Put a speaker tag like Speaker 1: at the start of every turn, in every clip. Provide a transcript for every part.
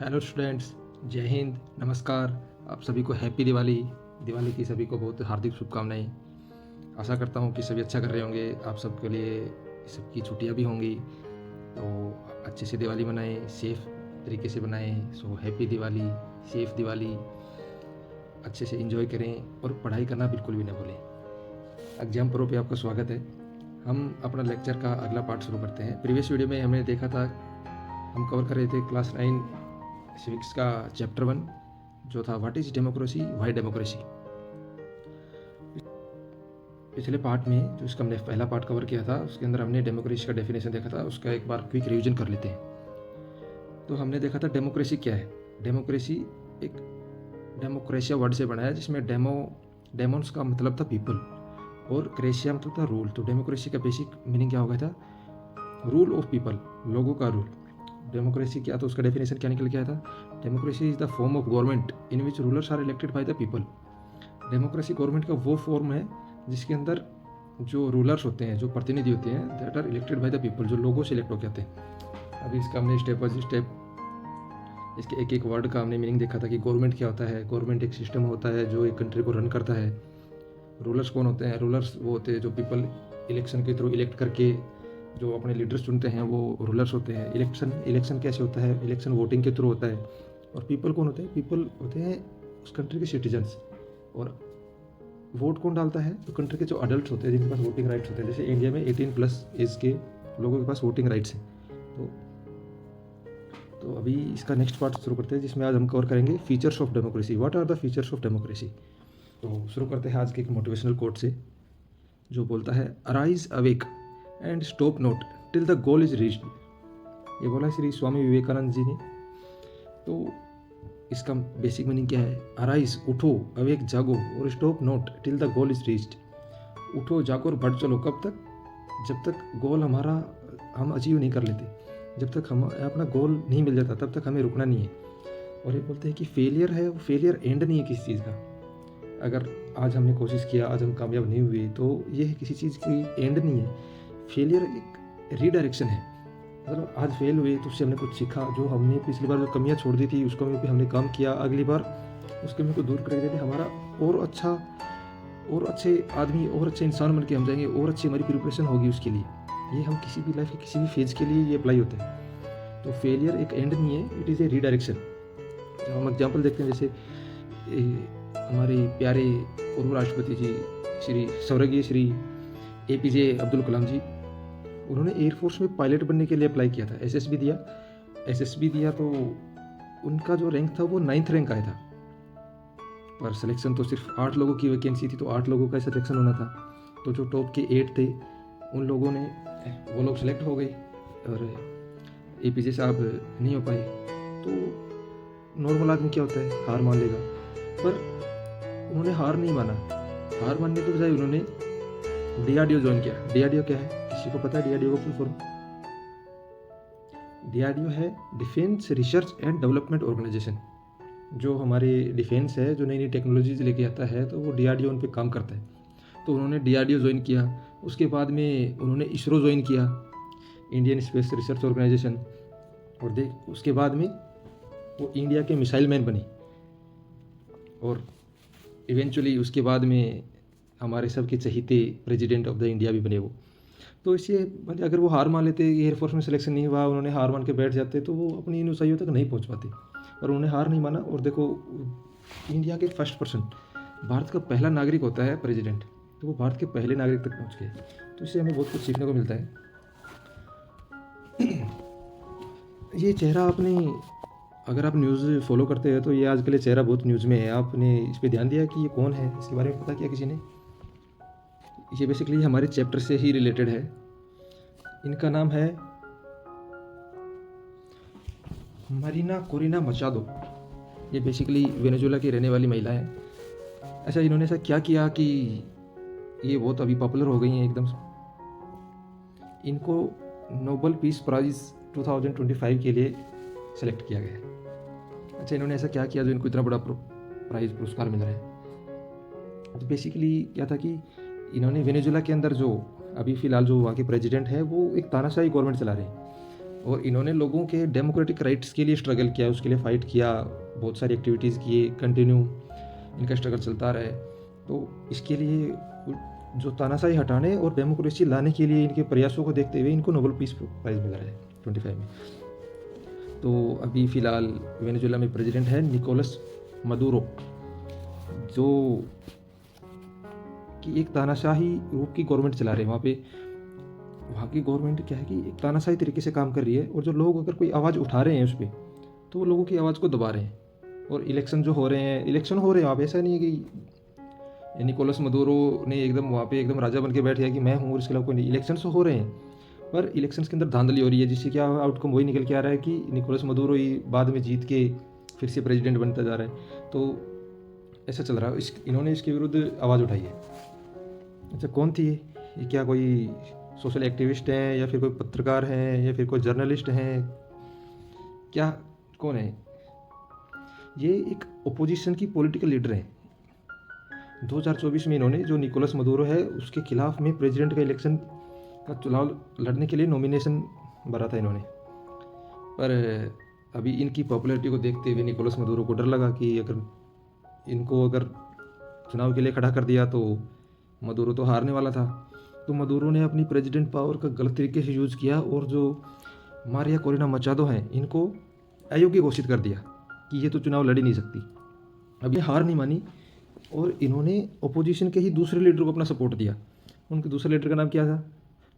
Speaker 1: Hello students, जय हिंद, नमस्कार। आप सभी को हैप्पी दिवाली की सभी को बहुत हार्दिक शुभकामनाएं। आशा करता हूँ कि सभी अच्छा कर रहे होंगे। आप सबके लिए सबकी छुट्टियाँ भी होंगी, तो अच्छे से दिवाली मनाएं, सेफ तरीके से बनाएं। So happy Diwali, safe Diwali, अच्छे से एंजॉय करें और पढ़ाई करना बिल्कुल भी ना भूलें। एग्जाम प्रो पे आपका स्वागत है। हम अपना लेक्चर का अगला पार्ट शुरू करते हैं। प्रीवियस वीडियो में हमने देखा था, हम कवर कर रहे थे क्लास 9 सिविक्स का चैप्टर 1 जो था what is democracy, why democracy. पिछले पार्ट में जो इसका हमने पहला पार्ट कवर किया था, उसके अंदर हमने डेमोक्रेसी का डेफिनेशन देखा था। उसका एक बार क्विक रिवीजन कर लेते हैं। तो हमने देखा था डेमोक्रेसी क्या है। डेमोक्रेसी एक डेमोक्रेशिया वर्ड से बना है, जिसमें डेमोन्स का मतलब था पीपल और क्रेशिया मतलब था रूल। तो डेमोक्रेसी का बेसिक मीनिंग क्या हो गया था? रूल ऑफ पीपल, लोगों का रूल। डेमोक्रेसी क्या, तो उसका डेफिनेशन क्या निकल के आया था? Democracy is the form of government in which rulers are elected by the people. Democracy government का वो फॉर्म है जिसके अंदर जो रूलर्स होते हैं, जो प्रतिनिधि होते हैं, that are elected by the people, जो लोगों से इलेक्ट हो जाते हैं। अभी इसका हमने स्टेप बाय स्टेप इसके एक एक वर्ड का हमने मीनिंग देखा था कि गवर्नमेंट क्या होता है। गवर्नमेंट एक सिस्टम होता है जो एक कंट्री को रन करता है। रूलर्स कौन होते हैं? रूलर्स वो होते हैं जो पीपल इलेक्शन के थ्रू इलेक्ट करके जो अपने लीडर्स चुनते हैं, वो रूलर्स होते हैं। इलेक्शन कैसे होता है? इलेक्शन वोटिंग के थ्रू होता है। और पीपल कौन होते हैं? पीपल होते हैं उस कंट्री के सिटीजन्स। और वोट कौन डालता है? तो कंट्री के जो अडल्ट होते हैं, जिनके पास वोटिंग राइट्स होते हैं। जैसे इंडिया में 18+ एज के लोगों के पास वोटिंग राइट्स हैं। तो अभी इसका नेक्स्ट पार्ट शुरू करते हैं, जिसमें आज हम कवर करेंगे features of democracy. What are the features of democracy? तो शुरू करते हैं आज के एक मोटिवेशनल कोट से, जो बोलता है arise awake and stop note till the goal is reached. ये बोला श्री स्वामी विवेकानंद जी ने। तो इसका बेसिक मीनिंग क्या है? अराइज, उठो, अवेक, जागो, और stop note till the goal is reached. उठो, जागो और बढ़ चलो। कब तक? जब तक गोल हमारा हम अचीव नहीं कर लेते, जब तक हम अपना गोल नहीं मिल जाता, तब तक हमें रुकना नहीं है। और ये बोलते हैं कि फेलियर है, वो फेलियर एंड नहीं है किसी चीज़ का। अगर आज हमने कोशिश किया, आज हम कामयाब नहीं हुए, तो ये किसी चीज़ की एंड नहीं है। फेलियर एक रीडायरेक्शन है। मतलब आज फेल हुए तो उससे हमने कुछ सीखा। जो हमने पिछली बार जो कमियां छोड़ दी थी, उसको भी हमने काम किया, अगली बार उस कमी को दूर कर देते हमारा और अच्छा और अच्छे आदमी और अच्छे इंसान बन के हम जाएंगे, और अच्छी हमारी प्रिपरेशन होगी उसके लिए। ये हम किसी भी लाइफ के किसी भी फेज के लिए ये अप्लाई होता है। तो फेलियर एक एंड नहीं है, इट इज़ ए रीडायरेक्शन। जब हम एग्जाम्पल देखते हैं, जैसे हमारे प्यारे पूर्व राष्ट्रपति जी स्वर्गीय श्री APJ अब्दुल कलाम जी, उन्होंने एयरफोर्स में पायलट बनने के लिए अप्लाई किया था। एसएसबी दिया तो उनका जो रैंक था वो 9th रैंक आया था। पर सिलेक्शन तो सिर्फ 8 लोगों की वैकेंसी थी, तो 8 लोगों का सिलेक्शन होना था। तो जो टॉप के 8 थे, उन लोगों ने वो लोग सेलेक्ट हो गए और APJ साहब नहीं हो पाए। तो नॉर्मल आदमी क्या होता है? हार मान लेगा। पर उन्होंने हार नहीं माना। हार मानने के बजाय उन्होंने DRDO ज्वाइन किया। DRDO क्या है? किसी को पता है DRDO का फुल फॉर्म? DRDO है defence research and development organisation. जो हमारे डिफेंस है, जो नई नई टेक्नोलॉजीज लेके आता है, तो वो DRDO उन पर काम करता है। तो उन्होंने DRDO ज्वाइन किया। उसके बाद में उन्होंने ISRO ज्वाइन किया, इंडियन स्पेस रिसर्च ऑर्गेनाइजेशन। और उसके बाद में वो इंडिया के मिसाइल मैन बनी, और इवेंचुअली उसके बाद में हमारे सबके चहीते प्रेसिडेंट ऑफ द इंडिया भी बने वो। तो इससे मतलब अगर वो हार मान लेते, एयरफोर्स में सिलेक्शन नहीं हुआ, उन्होंने हार मान के बैठ जाते, तो वो अपनी इन ऊंचाइयों तक नहीं पहुंच पाते। और उन्होंने हार नहीं माना, और देखो इंडिया के फर्स्ट पर्सन, भारत का पहला नागरिक होता है प्रेसिडेंट, तो वो भारत के पहले नागरिक तक पहुँच गए। तो इससे हमें बहुत कुछ सीखने को मिलता है। ये चेहरा आपने, अगर आप न्यूज़ फॉलो करते हैं, तो ये आजकल ये चेहरा बहुत न्यूज़ में है। आपने इस पर ध्यान दिया कि ये कौन है? इसके बारे में पता किया किसी ने? ये बेसिकली हमारे चैप्टर से ही रिलेटेड है। इनका नाम है मरीना कोरिना मचाडो। ये बेसिकली वेनेजुएला की रहने वाली महिला है। अच्छा, इन्होंने ऐसा क्या किया कि ये बहुत अभी पॉपुलर हो गई हैं एकदम? इनको नोबेल पीस प्राइज़ 2025 के लिए सेलेक्ट किया गया है। अच्छा, इन्होंने ऐसा क्या किया जो इनको इतना बड़ा प्राइज़ पुरस्कार मिल रहा है? तो बेसिकली क्या था कि इन्होंने वेनेजुएला के अंदर जो अभी फ़िलहाल जो वहाँ के प्रेसिडेंट है, वो एक तानाशाही गवर्नमेंट चला रहे हैं। और इन्होंने लोगों के डेमोक्रेटिक राइट्स के लिए स्ट्रगल किया, उसके लिए फ़ाइट किया, बहुत सारी एक्टिविटीज़ किए, कंटिन्यू इनका स्ट्रगल चलता रहे। तो इसके लिए जो तानाशाही हटाने और डेमोक्रेसी लाने के लिए इनके प्रयासों को देखते हुए इनको नोबेल पीस प्राइज़ मिला है 25 में। तो अभी फ़िलहाल वेनेजुएला में प्रेसिडेंट है निकोलस मदुरो, जो कि एक तानाशाही रूप की गवर्नमेंट चला रहे हैं वहाँ पे। वहाँ की गवर्नमेंट क्या है कि एक तानाशाही तरीके से काम कर रही है, और जो लोग अगर कोई आवाज़ उठा रहे हैं उस पर, तो वो लोगों की आवाज़ को दबा रहे हैं। और इलेक्शन हो रहे हैं वहाँ पे, ऐसा नहीं है कि निकोलस मदुरो ने एकदम वहाँ पे एकदम राजा बन के बैठ गया कि मैं हूँ और इसके अलावा कोई नहीं। इलेक्शंस हो रहे हैं, पर इलेक्शंस के अंदर धांधली हो रही है, जिससे क्या आउटकम वही निकल के आ रहा है कि निकोलस मदुरो ही बाद में जीत के फिर से प्रेसिडेंट बनता जा रहा है। तो ऐसा चल रहा है। इन्होंने इसके विरुद्ध आवाज़ उठाई है। अच्छा, कौन थी ये? क्या कोई सोशल एक्टिविस्ट हैं, या फिर कोई पत्रकार हैं, या फिर कोई जर्नलिस्ट हैं, क्या कौन है? ये एक ओपोजिशन की पॉलिटिकल लीडर हैं। 2024 में इन्होंने, जो निकोलस मदुरो है उसके खिलाफ में प्रेसिडेंट का इलेक्शन का चुनाव लड़ने के लिए नॉमिनेशन भरा था इन्होंने। पर अभी इनकी पॉपुलैरिटी को देखते हुए निकोलस मदुरो को डर लगा कि अगर चुनाव के लिए खड़ा कर दिया तो मदुरो तो हारने वाला था। तो मदुरो ने अपनी प्रेसिडेंट पावर का गलत तरीके से यूज़ किया, और जो मारिया कोरिना मचादो हैं इनको अयोग्य घोषित कर दिया कि ये तो चुनाव लड़ ही नहीं सकती। अब ये हार नहीं मानी, और इन्होंने अपोजिशन के ही दूसरे लीडर को अपना सपोर्ट दिया। उनके दूसरे लीडर का नाम क्या था?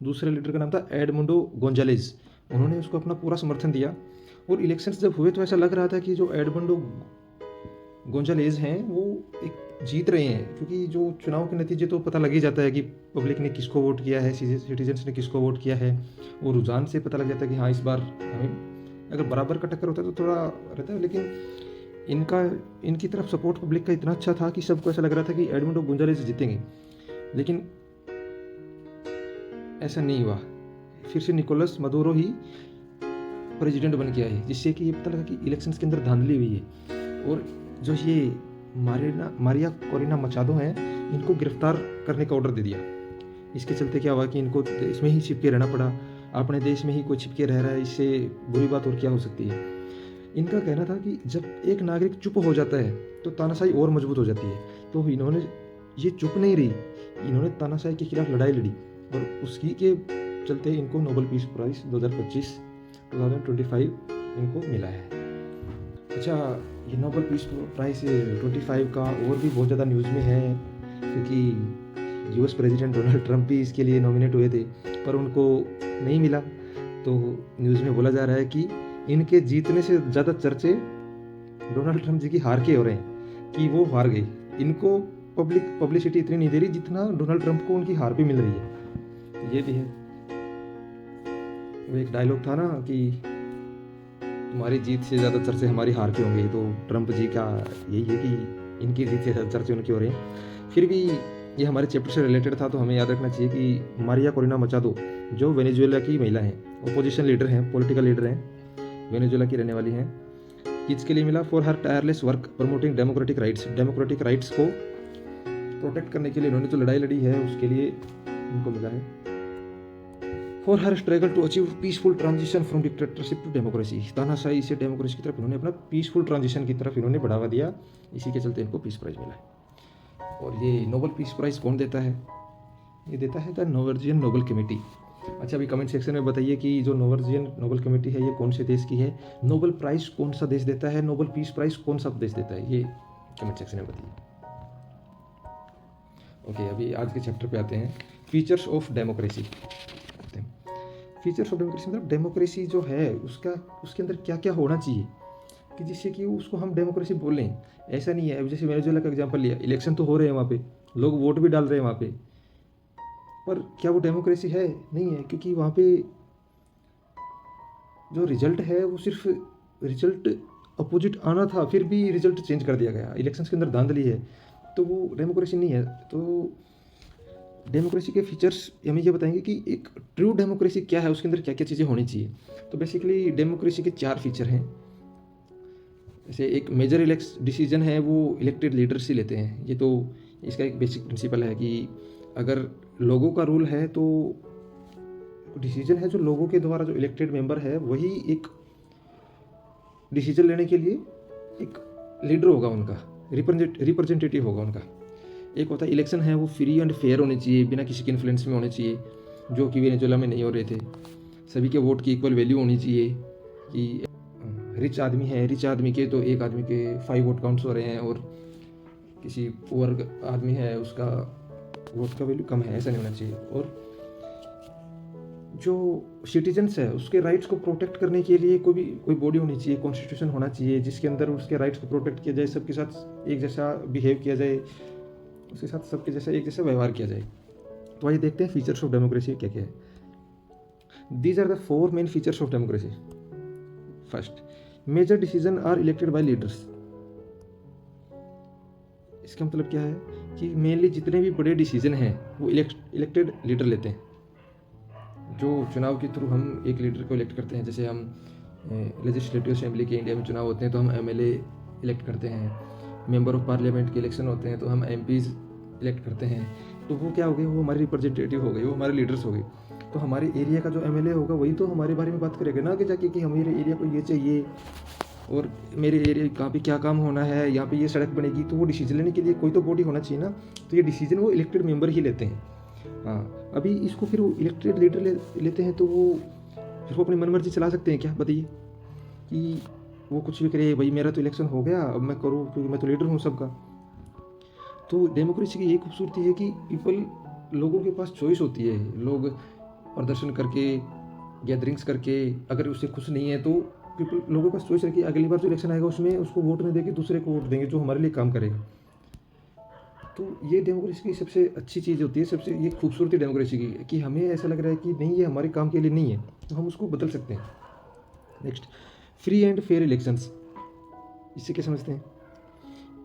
Speaker 1: दूसरे लीडर का नाम था एडमुंडो गोंजालेज। उन्होंने उसको अपना पूरा समर्थन दिया, और इलेक्शंस जब हुए तो ऐसा लग रहा था कि जो एडमुंडो गोंजालेज हैं वो एक जीत रहे हैं, क्योंकि जो चुनाव के नतीजे तो पता लग ही जाता है कि पब्लिक ने किसको वोट किया है, सिटीजन्स ने किसको वोट किया है, और रुझान से पता लग जाता है कि हाँ इस बार हमें, अगर बराबर का टक्कर होता है तो थोड़ा रहता है। लेकिन इनकी तरफ सपोर्ट पब्लिक का इतना अच्छा था कि सबको ऐसा लग रहा था कि एडमुंडो गोंजालेज जीतेंगे। लेकिन ऐसा नहीं हुआ। फिर से निकोलस मदुरो ही प्रेसिडेंट बन के आए, जिससे कि ये पता लगा कि इलेक्शंस के अंदर धांधली हुई है। और जो ये मारिया कोरिना मचादो हैं, इनको गिरफ्तार करने का ऑर्डर दे दिया। इसके चलते क्या हुआ कि इनको इसमें ही छिपके रहना पड़ा। अपने देश में ही कोई छिपके रह रहा है, इससे बुरी बात और क्या हो सकती है। इनका कहना था कि जब एक नागरिक चुप हो जाता है तो तानाशाही और मजबूत हो जाती है। तो इन्होंने ये चुप नहीं रही, इन्होंने तानाशाही के खिलाफ लड़ाई लड़ी, और उसी के चलते इनको नोबेल पीस प्राइज़ 2025 इनको मिला है। अच्छा, ये नोबेल पीस प्राइज़ 25 का और भी बहुत ज़्यादा न्यूज़ में है, क्योंकि यूएस प्रेसिडेंट डोनाल्ड ट्रंप भी इसके लिए नॉमिनेट हुए थे, पर उनको नहीं मिला। तो न्यूज़ में बोला जा रहा है कि इनके जीतने से ज़्यादा चर्चे डोनाल्ड ट्रंप जी की हार के हो रहे हैं, कि वो हार गई। इनको पब्लिसिटी इतनी नहीं दे रही जितना डोनाल्ड ट्रंप को उनकी हार भी मिल रही है। ये भी है। वो एक डायलॉग था ना कि तुम्हारी जीत से ज़्यादा चर्चे हमारी हार के होंगे, तो ट्रंप जी का यही है कि इनकी जीत से ज़्यादा चर्चे उनकी हो रहे हैं। फिर भी ये हमारे चैप्टर से रिलेटेड था, तो हमें याद रखना चाहिए कि मारिया कोरिना मचादो जो वेनेजुएला की महिला हैं, ओपोजिशन लीडर हैं, पॉलिटिकल लीडर हैं, वेनेजुएला की रहने वाली हैं। किसके लिए मिला? For her tireless work promoting democratic rights को प्रोटेक्ट करने के लिए इन्होंने जो लड़ाई लड़ी है उसके लिए इनको मिला है। For her struggle to achieve peaceful transition from dictatorship to democracy, तानाशाही से डेमोक्रेसी की तरफ इन्होंने अपना पीसफुल ट्रांजिशन की तरफ इन्होंने बढ़ावा दिया। इसी के चलते इनको पीस प्राइज़ मिला है। और ये नोबेल पीस प्राइज़ कौन देता है? ये देता है द नॉर्वेजियन नोबेल कमेटी। अच्छा, अभी कमेंट सेक्शन में बताइए कि जो नॉर्वेजियन नोबेल कमेटी है ये कौन से देश की है? नोबेल प्राइज़ कौन सा देश देता है? नोबेल पीस प्राइज़ कौन सा देश देता है? ये कमेंट सेक्शन में बताइए। ओके, अभी आज के चैप्टर पे आते हैं, features of democracy. Features of democracy मतलब डेमोक्रेसी जो है उसके अंदर क्या क्या होना चाहिए कि जिससे कि उसको हम डेमोक्रेसी बोलें। ऐसा नहीं है, अब जैसे वेनेजुएला का एग्जांपल लिया, इलेक्शन तो हो रहे हैं वहाँ पे, लोग वोट भी डाल रहे हैं वहाँ पे, पर क्या वो डेमोक्रेसी है? नहीं है, क्योंकि वहाँ पे जो रिजल्ट है वो सिर्फ रिजल्ट अपोजिट आना था, फिर भी रिजल्ट चेंज कर दिया गया। इलेक्शंस के अंदर धांधली है, तो वो डेमोक्रेसी नहीं है। तो डेमोक्रेसी के फीचर्स हमें ये बताएंगे कि एक ट्रू डेमोक्रेसी क्या है, उसके अंदर क्या क्या चीज़ें होनी चाहिए। तो बेसिकली डेमोक्रेसी के 4 फीचर हैं। जैसे एक मेजर डिसीजन है वो इलेक्टेड लीडर्स ही लेते हैं। ये तो इसका एक बेसिक प्रिंसिपल है कि अगर लोगों का रूल है तो डिसीजन है जो लोगों के द्वारा, जो इलेक्टेड मेंबर है वही एक डिसीजन लेने के लिए एक लीडर होगा उनका, रिप्रेजेंटेटिव होगा उनका। एक होता है इलेक्शन है वो फ्री एंड फेयर होने चाहिए, बिना किसी के इन्फ्लुएंस में होने चाहिए, जो कि वेनेजुएला में नहीं हो रहे थे। सभी के वोट की इक्वल वैल्यू होनी चाहिए कि रिच आदमी है, रिच आदमी के तो एक आदमी के 5 वोट काउंट्स हो रहे हैं, और किसी पुअर आदमी है उसका वोट का वैल्यू कम है, ऐसा नहीं होना चाहिए। और जो सिटीजन्स है उसके राइट्स को प्रोटेक्ट करने के लिए कोई बॉडी होनी चाहिए, कॉन्स्टिट्यूशन होना चाहिए, जिसके अंदर उसके राइट्स को प्रोटेक्ट किया जाए, सबके साथ एक जैसा बिहेव किया जाए, उसके साथ सबके जैसा एक जैसा व्यवहार किया जाए। तो आइए देखते हैं फीचर्स ऑफ डेमोक्रेसी क्या क्या है। These are the 4 main features of democracy. First, major decision are elected by leaders. इसका मतलब क्या है कि मेनली जितने भी बड़े डिसीजन हैं वो इलेक्टेड लीडर लेते हैं। जो चुनाव के थ्रू हम एक लीडर को इलेक्ट करते हैं, जैसे हम लेजिस्लेटिव असेंबली के इंडिया में चुनाव होते हैं तो हम एमएलए इलेक्ट करते हैं, मेंबर ऑफ पार्लियामेंट के इलेक्शन होते हैं तो हम एमपीज इलेक्ट करते हैं। तो वो क्या हो गए, वो हमारे रिप्रेजेंटेटिव हो गए, वो हमारे लीडर्स हो गए। तो हमारे एरिया का जो एमएलए होगा वही तो हमारे बारे में बात करेगा ना, कि जाके कि हमारे एरिया को ये चाहिए और मेरे एरिया कहाँ पे क्या काम होना है, यहाँ पे ये सड़क बनेगी। तो वो डिसीजन लेने के लिए कोई तो बॉडी होना चाहिए ना। तो ये डिसीजन वो इलेक्टेड मेंबर ही लेते हैं। हाँ, अभी इसको फिर वो इलेक्टेड लीडर लेते हैं तो फिर वो अपनी मनमर्जी चला सकते हैं क्या, बताइए, कि वो कुछ भी करे, भाई मेरा तो इलेक्शन हो गया अब मैं करूँ क्योंकि मैं तो लीडर हूँ सबका। तो डेमोक्रेसी की यही खूबसूरती है कि लोगों के पास चॉइस होती है। लोग प्रदर्शन करके, गैदरिंग्स करके, अगर उससे खुश नहीं है तो लोगों के पास चॉइस रखिए, अगली बार जो इलेक्शन आएगा उसमें उसको वोट नहीं देंगे, दूसरे को वोट देंगे जो हमारे लिए काम करेगा। तो ये डेमोक्रेसी की सबसे अच्छी चीज़ होती है, सबसे ये खूबसूरती डेमोक्रेसी की, कि हमें ऐसा लग रहा है कि नहीं ये हमारे काम के लिए नहीं है तो हम उसको बदल सकते हैं। Next, free and fair elections. इससे क्या समझते हैं?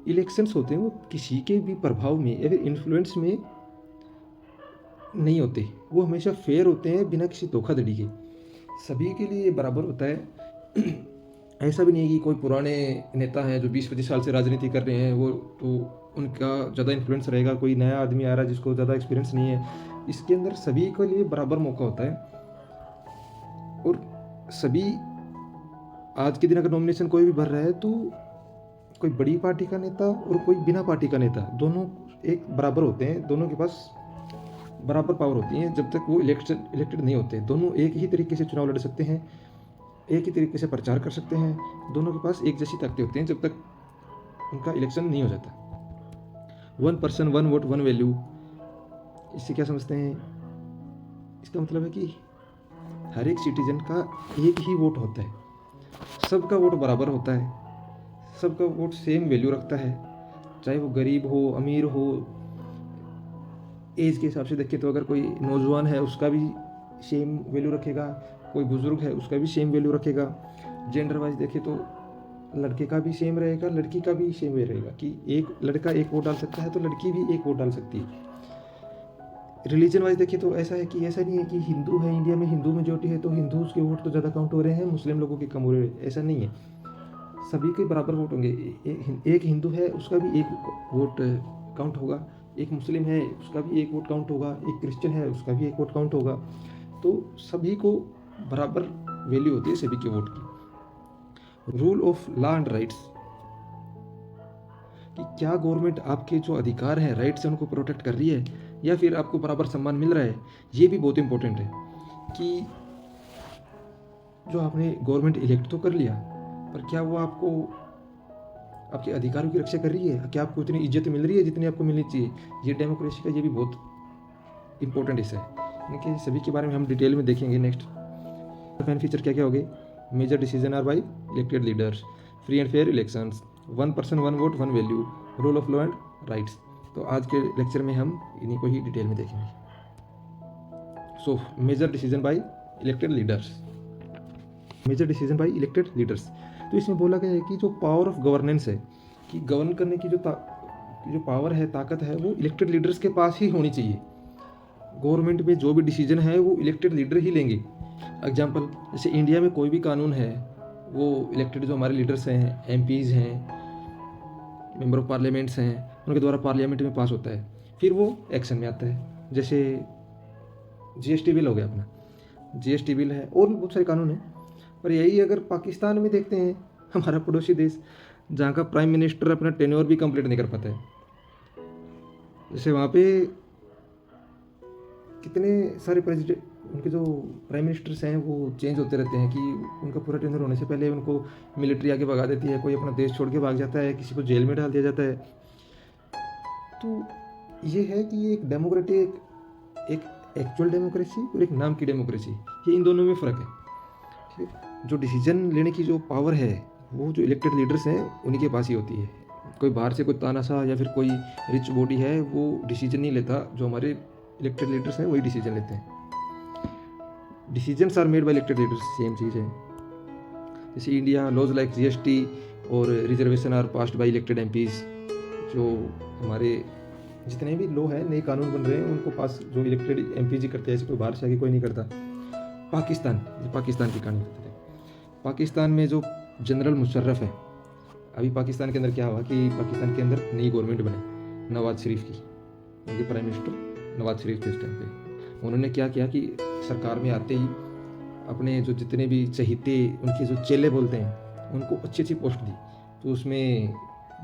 Speaker 1: इलेक्शंस होते हैं वो किसी के भी प्रभाव में या फिर इन्फ्लुएंस में नहीं होते, वो हमेशा फेयर होते हैं, बिना किसी धोखाधड़ी के, सभी के लिए बराबर होता है। ऐसा भी नहीं है कि कोई पुराने नेता हैं जो 20-25 साल से राजनीति कर रहे हैं वो तो उनका ज़्यादा इन्फ्लुएंस रहेगा, कोई नया आदमी आ रहा है जिसको ज़्यादा एक्सपीरियंस नहीं है। इसके अंदर सभी के लिए बराबर मौका होता है। और सभी, आज के दिन अगर नॉमिनेशन कोई भी भर रहा है तो कोई बड़ी पार्टी का नेता और कोई बिना पार्टी का नेता, दोनों एक बराबर होते हैं, दोनों के पास बराबर पावर होती है। जब तक वो इलेक्टेड नहीं होते, दोनों एक ही तरीके से चुनाव लड़ सकते हैं, एक ही तरीके से प्रचार कर सकते हैं, दोनों के पास एक जैसी ताकतें होती हैं जब तक उनका इलेक्शन नहीं हो जाता। 1 पर्सन 1 वोट 1 वैल्यू, इससे क्या समझते हैं? इसका मतलब है कि हर एक सिटीजन का एक ही वोट होता है, सबका वोट बराबर होता है, सबका वोट सेम वैल्यू रखता है, चाहे वो गरीब हो अमीर हो। एज के हिसाब से देखें तो अगर कोई नौजवान है उसका भी सेम वैल्यू रखेगा, कोई बुजुर्ग है उसका भी सेम वैल्यू रखेगा। जेंडर वाइज देखें तो लड़के का भी सेम रहेगा, लड़की का भी सेम वे रहेगा, कि एक लड़का एक वोट डाल सकता है तो लड़की भी एक वोट डाल सकती है। रिलीजन वाइज देखें तो ऐसा है कि ऐसा नहीं है कि हिंदू है, इंडिया में हिंदू मेजोरिटी है तो हिंदूज के वोट तो ज़्यादा काउंट हो रहे हैं, मुस्लिम लोगों के कम हो रहे हैं, ऐसा नहीं है। सभी के बराबर वोट होंगे। एक हिंदू है उसका भी एक वोट काउंट होगा, एक मुस्लिम है उसका भी एक वोट काउंट होगा, एक क्रिश्चियन है उसका भी एक वोट काउंट होगा। तो सभी को बराबर वैल्यू होती है सभी के वोट की। Rule of law and rights, कि क्या गवर्नमेंट आपके जो अधिकार हैं, राइट्स हैं, उनको प्रोटेक्ट कर रही है या फिर आपको बराबर सम्मान मिल रहा है। ये भी बहुत इंपॉर्टेंट है कि जो आपने गवर्नमेंट इलेक्ट तो कर लिया, पर क्या वो आपको आपके अधिकारों की रक्षा कर रही है, क्या आपको इतनी इज्जत मिल रही है जितनी आपको मिलनी चाहिए। ये डेमोक्रेसी का ये भी बहुत इंपॉर्टेंट हिस्सा है। इनके सभी के बारे में हम डिटेल में देखेंगे। नेक्स्ट, फैन फीचर क्या क्या हो गए? Major decision are by elected leaders, free and fair elections, 1 person 1 vote 1 value, rule of law and rights. तो आज के लेक्चर में हम इन्हीं को ही डिटेल में देखेंगे। So major decision by elected leaders, major decision by elected leaders. तो इसमें बोला गया है कि जो पावर ऑफ गवर्नेंस है, कि गवर्न करने की जो पावर है, ताकत है, वो इलेक्टेड लीडर्स के पास ही होनी चाहिए। गवर्नमेंट में जो भी डिसीजन है वो इलेक्टेड लीडर ही लेंगे। एग्जाम्पल, जैसे इंडिया में कोई भी कानून है वो इलेक्टेड जो हमारे लीडर्स हैं, एमपीज़ हैं, मेंबर ऑफ पार्लियामेंट्स हैं, उनके द्वारा पार्लियामेंट में पास होता है, फिर वो एक्शन में आता है। जैसे जीएसटी बिल हो गया अपना, जीएसटी बिल है और भी बहुत सारे कानून हैं। पर यही अगर पाकिस्तान में देखते हैं, हमारा पड़ोसी देश, जहाँ का प्राइम मिनिस्टर अपना टेन्योर भी कंप्लीट नहीं कर पाता है। जैसे वहाँ पे कितने सारे प्रेसिडेंट, उनके जो प्राइम मिनिस्टर्स हैं वो चेंज होते रहते हैं कि उनका पूरा टेन्योर होने से पहले उनको मिलिट्री आके भगा देती है, कोई अपना देश छोड़ के भाग जाता है, किसी को जेल में डाल दिया जाता है। तो ये है कि ये एक डेमोक्रेटिक, एक एक्चुअल डेमोक्रेसी और एक नाम की डेमोक्रेसी, ये इन दोनों में फ़र्क है। ठीक है, जो डिसीजन लेने की जो पावर है वो जो इलेक्टेड लीडर्स हैं उन्हीं के पास ही होती है। कोई बाहर से कोई तानाशाह या फिर कोई रिच बॉडी है वो डिसीजन नहीं लेता, जो हमारे इलेक्टेड लीडर्स हैं वही डिसीजन लेते हैं। Decisions are made by elected leaders, same चीज़ है। जैसे इंडिया, लॉज लाइक जीएसटी और reservation are passed by elected MPs. जो हमारे जितने भी लॉ है, नए कानून बन रहे हैं, उनको पास जो इलेक्टेड एमपी जी करते हैं, ऐसे कोई बाहर से आके कोई नहीं करता। पाकिस्तान की कहानी बताते हैं। पाकिस्तान में जो जनरल मुशर्रफ है, अभी पाकिस्तान के अंदर क्या हुआ कि पाकिस्तान के अंदर नई गवर्नमेंट बने नवाज शरीफ की, उनके प्राइम मिनिस्टर नवाज शरीफ थे उस टाइम पे। उन्होंने क्या किया कि सरकार में आते ही अपने जो जितने भी चहेते, उनके जो चेले बोलते हैं, उनको अच्छी अच्छी पोस्ट दी। तो उसमें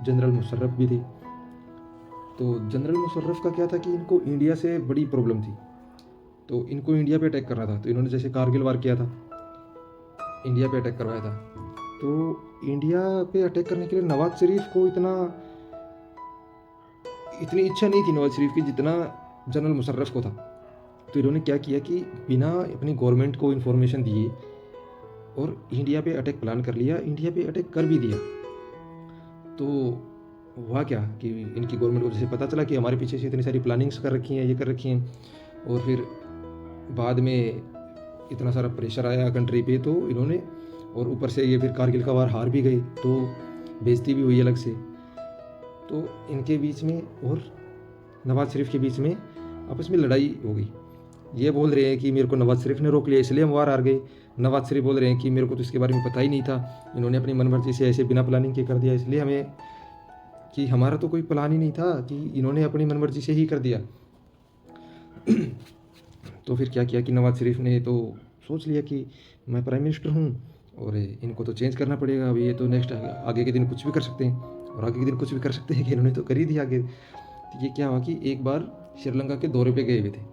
Speaker 1: जनरल मुशर्रफ भी थे। तो जनरल मुशर्रफ का क्या था कि इनको इंडिया से बड़ी प्रॉब्लम थी, तो इनको इंडिया पे अटैक करना था। तो इन्होंने जैसे कारगिल वार किया था, इंडिया पे अटैक करवाया था। तो इंडिया पे अटैक करने के लिए नवाज शरीफ को इतनी इच्छा नहीं थी नवाज शरीफ की जितना जनरल मुशर्रफ को था। तो इन्होंने क्या किया कि बिना अपनी गवर्नमेंट को इन्फॉर्मेशन दिए और इंडिया पे अटैक प्लान कर लिया, इंडिया पे अटैक कर भी दिया। तो हुआ क्या कि इनकी गवर्नमेंट को जैसे पता चला कि हमारे पीछे से इतनी सारी प्लानिंग्स कर रखी हैं, ये कर रखी हैं, और फिर बाद में इतना सारा प्रेशर आया कंट्री पे, तो इन्होंने, और ऊपर से ये फिर कारगिल का वार हार भी गई, तो बेइज्जती भी हुई अलग से। तो इनके बीच में और नवाज शरीफ के बीच में आपस में लड़ाई हो गई। ये बोल रहे हैं कि मेरे को नवाज शरीफ ने रोक लिया इसलिए हम वार हार गए। नवाज शरीफ बोल रहे हैं कि मेरे को तो इसके बारे में पता ही नहीं था, इन्होंने अपनी मनमर्जी से ऐसे बिना प्लानिंग के कर दिया, इसलिए हमें, कि हमारा तो कोई प्लान ही नहीं था, कि इन्होंने अपनी मनमर्जी से ही कर दिया। तो फिर क्या किया कि नवाज शरीफ ने तो सोच लिया कि मैं प्राइम मिनिस्टर हूँ और इनको तो चेंज करना पड़ेगा, अभी ये तो नेक्स्ट आगे के दिन कुछ भी कर सकते हैं, और आगे के दिन कुछ भी कर सकते हैं कि इन्होंने तो कर ही दिया आगे। तो ये क्या हुआ कि एक बार श्रीलंका के दौरे पे गए हुए थे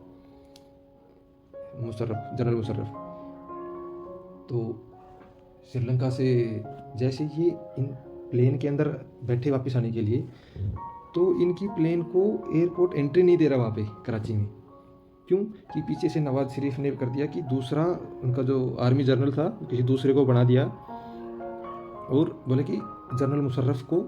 Speaker 1: जनरल मुशर्रफ। तो श्रीलंका से जैसे ये इन प्लेन के अंदर बैठे वापस आने के लिए, तो इनकी प्लेन को एयरपोर्ट एंट्री नहीं दे रहा वहाँ पे कराची में। क्यों कि पीछे से नवाज शरीफ ने कर दिया कि दूसरा उनका जो आर्मी जनरल था किसी दूसरे को बना दिया, और बोले कि जनरल मुशर्रफ को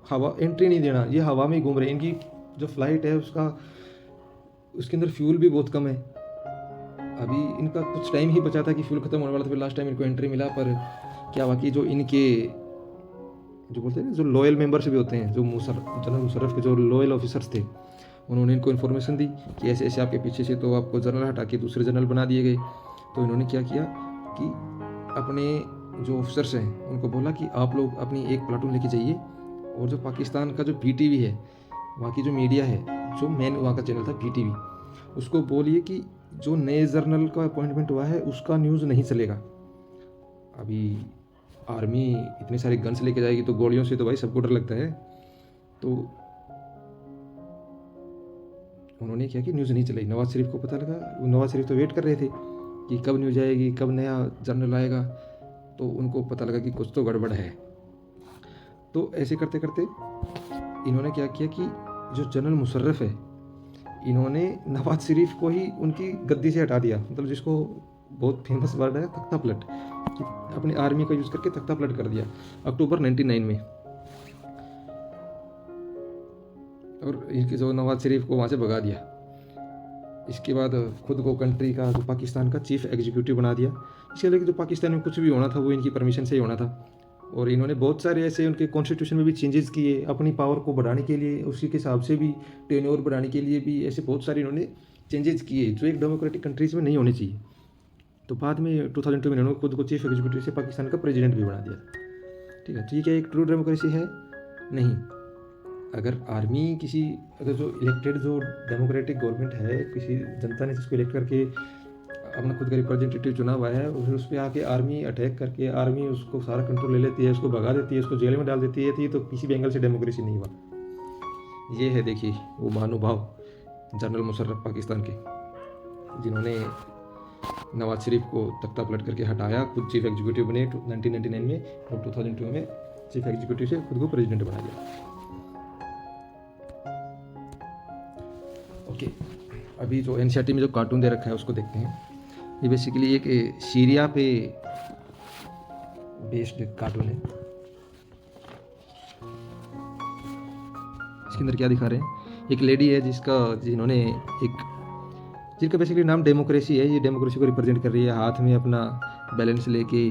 Speaker 1: हवा एंट्री नहीं देना, ये हवा में ही घूम रहे हैं। इनकी जो फ्लाइट है उसके अंदर फ्यूल भी बहुत कम है। अभी इनका कुछ टाइम ही बचा था कि फ्यूल खत्म होने वाला था, फिर लास्ट टाइम इनको एंट्री मिला। पर क्या हुआ कि जो इनके जो बोलते हैं जो लॉयल मेंबर्स भी होते हैं, जो जनरल मुशर्रफ के जो लॉयल ऑफिसर्स थे, उन्होंने इनको इन्फॉर्मेशन दी कि ऐसे ऐसे आपके पीछे से तो आपको जनरल हटा के दूसरे जनरल बना दिए गए। तो इन्होंने क्या किया कि अपने जो ऑफिसर्स हैं उनको बोला कि आप लोग अपनी एक प्लाटून लेके जाइए, और जो पाकिस्तान का जो PTV है, वहाँ की जो मीडिया है, जो मेन वहाँ का चैनल था PTV, उसको बोलिए कि जो नए जनरल का अपॉइंटमेंट हुआ है उसका न्यूज़ नहीं चलेगा। अभी आर्मी इतने सारे गन्स लेके जाएगी तो गोलियों से तो भाई सबको डर लगता है। तो उन्होंने क्या कि न्यूज़ नहीं चलाई। नवाज शरीफ को पता लगा, नवाज शरीफ तो वेट कर रहे थे कि कब न्यूज़ आएगी, कब नया जनरल आएगा। तो उनको पता लगा कि कुछ तो गड़बड़ है। तो ऐसे करते करते इन्होंने क्या किया कि जो जनरल मुशर्रफ है, इन्होंने नवाज शरीफ को ही उनकी गद्दी से हटा दिया। मतलब जिसको बहुत फेमस वर्ड है तख्ता पलट, कि अपनी आर्मी का यूज़ करके तख्ता पलट कर दिया अक्टूबर 99 में। और इनके जो नवाज शरीफ को वहाँ से भगा दिया। इसके बाद खुद को कंट्री का, जो पाकिस्तान का चीफ एग्जीक्यूटिव बना दिया। इसके लिए जो पाकिस्तान में कुछ भी होना था वो इनकी परमिशन से ही होना था। और इन्होंने बहुत सारे ऐसे उनके कॉन्स्टिट्यूशन में भी चेंजेस किए अपनी पावर को बढ़ाने के लिए, उसी के हिसाब से भी टेन्योर बढ़ाने के लिए भी ऐसे बहुत सारे इन्होंने चेंजेस किए जो एक डेमोक्रेटिक कंट्रीज़ में नहीं होने चाहिए। तो बाद में 2002 में इन्होंने खुद को चीफ एग्जीक्यूटिव से पाकिस्तान का प्रेसिडेंट भी बना दिया। ठीक है, तो ये क्या एक ट्रू डेमोक्रेसी है? नहीं। अगर आर्मी अगर जो इलेक्टेड जो डेमोक्रेटिक गवर्नमेंट है, किसी जनता ने जिसको इलेक्ट करके अपना खुद का रिप्रेजेंटेटिव चुना हुआ है, और फिर उस पर आके आर्मी अटैक करके आर्मी उसको सारा कंट्रोल ले लेती है, उसको भगा देती है, उसको जेल में डाल देती है, तो किसी भी एंगल से डेमोक्रेसी नहीं हुआ। ये है देखिए वो महानुभाव जनरल मुशर्रफ पाकिस्तान के, जिन्होंने नवाज शरीफ को तख्ता पलट करके हटाया, खुद चीफ एग्जीक्यूटिव बने 1999 में, और 2002 में चीफ एग्जीक्यूटिव से खुद को प्रेसिडेंट बना लिया। ओके, अभी जो एनसीईआरटी में जो कार्टून दे रखा है उसको देखते हैं। ये बेसिकली एक सीरिया पे बेस्ड कार्टून है। इसके अंदर क्या दिखा रहे हैं, एक लेडी है जिनका बेसिकली नाम डेमोक्रेसी है। ये डेमोक्रेसी को रिप्रेजेंट कर रही है, हाथ में अपना बैलेंस लेके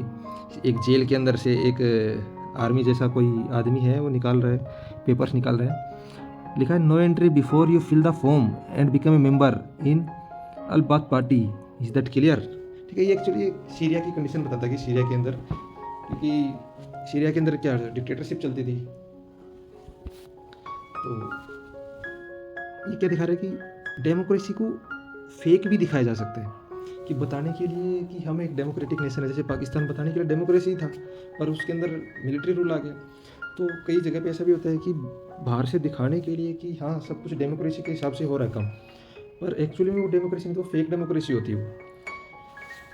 Speaker 1: एक जेल के अंदर से एक आर्मी जैसा कोई आदमी है, वो निकाल रहा है, पेपर्स निकाल रहा है। लिखा है no entry before you fill the form and become a member in al Baath party, is that clear. ठीक है, ये एक्चुअली सीरिया की कंडीशन बताता है कि सीरिया के अंदर, क्योंकि सीरिया के अंदर क्या डिक्टेटरशिप चलती थी, तो ये क्या दिखा रहा है कि डेमोक्रेसी को फेक भी दिखाया जा सकता है, कि बताने के लिए कि हम एक डेमोक्रेटिक नेशन है, जैसे पाकिस्तान बताने के लिए डेमोक्रेसी ही था, पर उसके अंदर मिलिट्री रूल आ गया। तो कई जगह पे ऐसा भी होता है कि बाहर से दिखाने के लिए कि हाँ सब कुछ डेमोक्रेसी के हिसाब से हो रहा है काम, पर एक्चुअली में वो डेमोक्रेसी में तो फेक डेमोक्रेसी होती है वो,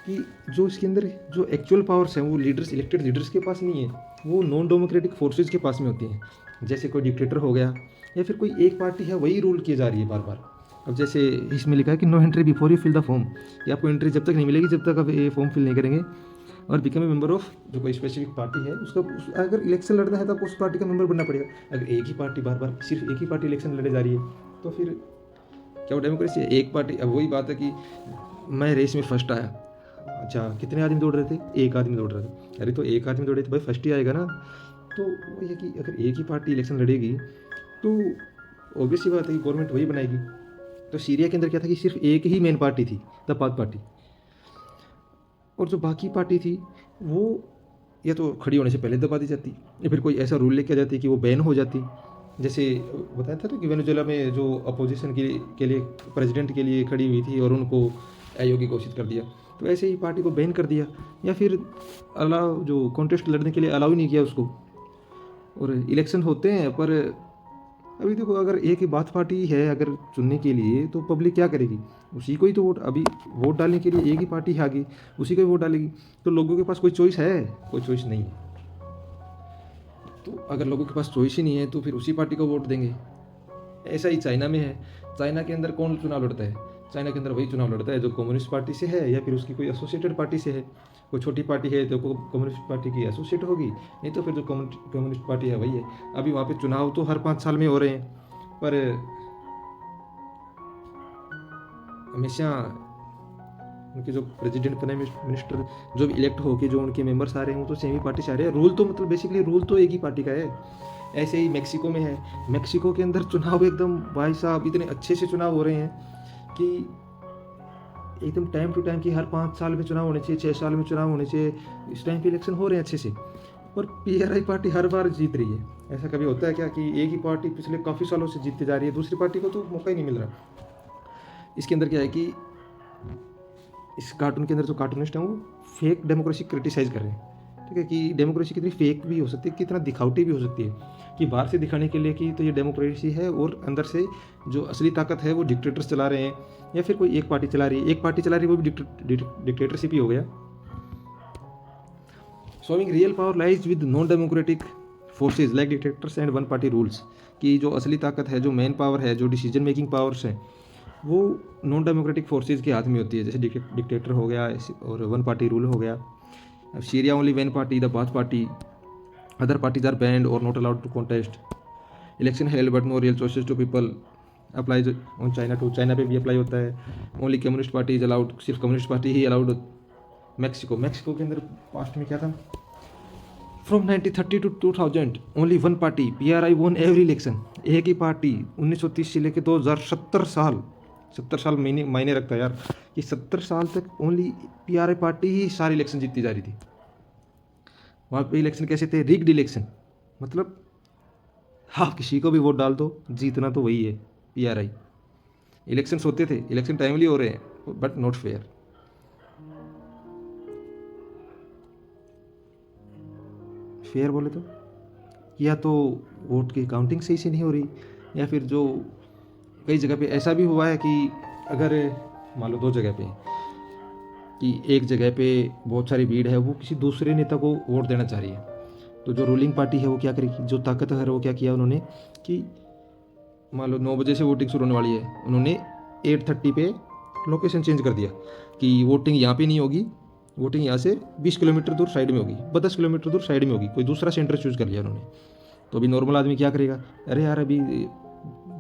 Speaker 1: कि जो इसके अंदर जो एक्चुअल पावर्स हैं वो लीडर्स, इलेक्टेड लीडर्स के पास नहीं है, वो नॉन डेमोक्रेटिक फोर्सेज के पास में होती हैं। जैसे कोई डिक्टेटर हो गया, या फिर कोई एक पार्टी है वही रूल की जा रही है बार बार। अब जैसे इसमें लिखा है कि no entry before you fill the form, कि आपको एंट्री जब तक नहीं मिलेगी जब तक आप ये फॉर्म फिल नहीं करेंगे, और बिकम ए मेंबर ऑफ जो कोई स्पेसिफिक पार्टी है उसका अगर इलेक्शन लड़ना है तो आपको उस पार्टी का मेंबर बनना पड़ेगा। अगर एक ही पार्टी बार बार सिर्फ एक ही पार्टी इलेक्शन लड़े जा रही है तो फिर क्या वो डेमोक्रेसी है? एक पार्टी, अब वही बात है कि मैं रेस में फर्स्ट आया, अच्छा कितने आदमी दौड़ रहे थे? एक आदमी दौड़ रहा था, अरे तो एक आदमी दौड़े तो भाई फर्स्ट ही आएगा ना। तो वो ये कि अगर एक ही पार्टी इलेक्शन लड़ेगी तो ऑब्वियस ही बात है कि गवर्नमेंट वही बनाएगी। तो सीरिया के अंदर क्या था कि सिर्फ एक ही मेन पार्टी थी, द बाथ पार्टी, और जो बाकी पार्टी थी वो या तो खड़ी होने से पहले दबा दी जाती, या फिर कोई ऐसा रूल लेके आ जाती कि वो बैन हो जाती। जैसे बताया था ना कि वेनेजुएला में जो अपोजिशन के लिए प्रेसिडेंट के लिए खड़ी हुई थी और उनको अयोग्य घोषित कर दिया, तो ऐसे ही पार्टी को बैन कर दिया, या फिर अलाउ जो कॉन्टेस्ट लड़ने के लिए अलाउ नहीं किया उसको। और इलेक्शन होते हैं, पर अभी देखो अगर एक ही बात पार्टी है अगर चुनने के लिए, तो पब्लिक क्या करेगी? उसी को ही तो वोट, अभी वोट डालने के लिए एक ही पार्टी है आगे, उसी को ही वोट डालेगी। तो लोगों के पास कोई चॉइस है? कोई चॉइस नहीं है। तो अगर लोगों के पास चॉइस ही नहीं है तो फिर उसी पार्टी को वोट देंगे। ऐसा ही चाइना में है। चाइना के अंदर कौन चुनाव लड़ता है? चाइना के अंदर वही चुनाव लड़ता है जो कम्युनिस्ट पार्टी से है, या फिर उसकी कोई एसोसिएटेड पार्टी से है। कोई छोटी पार्टी है तो कम्युनिस्ट पार्टी की एसोसिएट होगी, नहीं तो फिर जो कम्युनिस्ट पार्टी है वही है। अभी वहाँ पे चुनाव तो हर 5 साल में हो रहे हैं, पर हमेशा उनके जो प्रेसिडेंट प्राइम मिनिस्टर जो भी इलेक्ट होके जो उनके मेंबर्स आ रहे हैं वो तो सेम ही पार्टी से आ रहे हैं। रूल तो मतलब बेसिकली रूल तो एक ही पार्टी का है। ऐसे ही मैक्सिको में है। मैक्सिको के अंदर चुनाव एकदम भाई साहब इतने अच्छे से चुनाव हो रहे हैं कि एकदम टाइम टू टाइम, कि हर 5 साल में चुनाव होने चाहिए, 6 साल में चुनाव होने चाहिए, इस टाइम पे इलेक्शन हो रहे हैं अच्छे से। पर पीआरआई पार्टी हर बार जीत रही है। ऐसा कभी होता है क्या कि एक ही पार्टी पिछले काफ़ी सालों से जीतती जा रही है, दूसरी पार्टी को तो मौका ही नहीं मिल रहा। इसके अंदर क्या है कि इस कार्टून के अंदर जो कार्टूनिस्ट हैं वो फेक डेमोक्रेसी क्रिटिसाइज कर रहे हैं। ठीक है, कि डेमोक्रेसी कितनी फेक भी हो सकती है, कितना दिखावटी भी हो सकती है, कि बाहर से दिखाने के लिए कि तो ये डेमोक्रेसी है, और अंदर से जो असली ताकत है वो डिक्टेटर्स चला रहे हैं, या फिर कोई एक पार्टी चला रही है। एक पार्टी चला रही है वो भी डिक्टेटरशिप ही हो गया। Showing real power lies with non democratic forces like dictators and one party rules, कि जो असली ताकत है, जो मेन पावर है, जो डिसीजन मेकिंग पावर्स हैं, वो नॉन डेमोक्रेटिक फोर्सेज के हाथ में होती है। जैसे डिक्टेटर हो गया और वन पार्टी रूल हो गया। अब Syria only one party, the Baath party, other parties are banned or not allowed to contest, election held but no real choices to people, applies on China too, China पे भी apply होता है। Only communist party is allowed, सिर्फ communist party ही allowed. Mexico के अंदर past में क्या था, from 1930 to 2000 only one party PRI won every election, एक ही पार्टी 1930 से लेकर 2070 साल, 70 साल मायने रखता है यार, कि 70 साल तक ओनली पीआरआई पार्टी ही सारी इलेक्शन जीतती जा रही थी। वहाँ पे इलेक्शन कैसे थे? रिग्ड इलेक्शन, मतलब हाँ किसी को भी वोट डाल दो, जीतना तो वही है पीआरआई। इलेक्शंस होते थे, इलेक्शन टाइमली हो रहे हैं, बट नॉट फेयर। फेयर बोले तो या तो वोट की काउंटिंग सही से नहीं हो रही, या फिर जो कई जगह पे ऐसा भी हुआ है कि अगर मान लो 2 जगह पे कि एक जगह पे बहुत सारी भीड़ है, वो किसी दूसरे नेता को वोट देना चाह रही है, तो जो रूलिंग पार्टी है वो क्या करेगी, जो ताकतवर है वो क्या किया उन्होंने कि मान लो 9 बजे से वोटिंग शुरू होने वाली है, उन्होंने 8:30 पे लोकेशन चेंज कर दिया कि वोटिंग यहाँ पे नहीं होगी, वोटिंग यहाँ से 20 किलोमीटर दूर साइड में होगी, 10 किलोमीटर दूर साइड में होगी, कोई दूसरा सेंटर चूज़ कर लिया उन्होंने। तो अभी नॉर्मल आदमी क्या करेगा, अरे यार अभी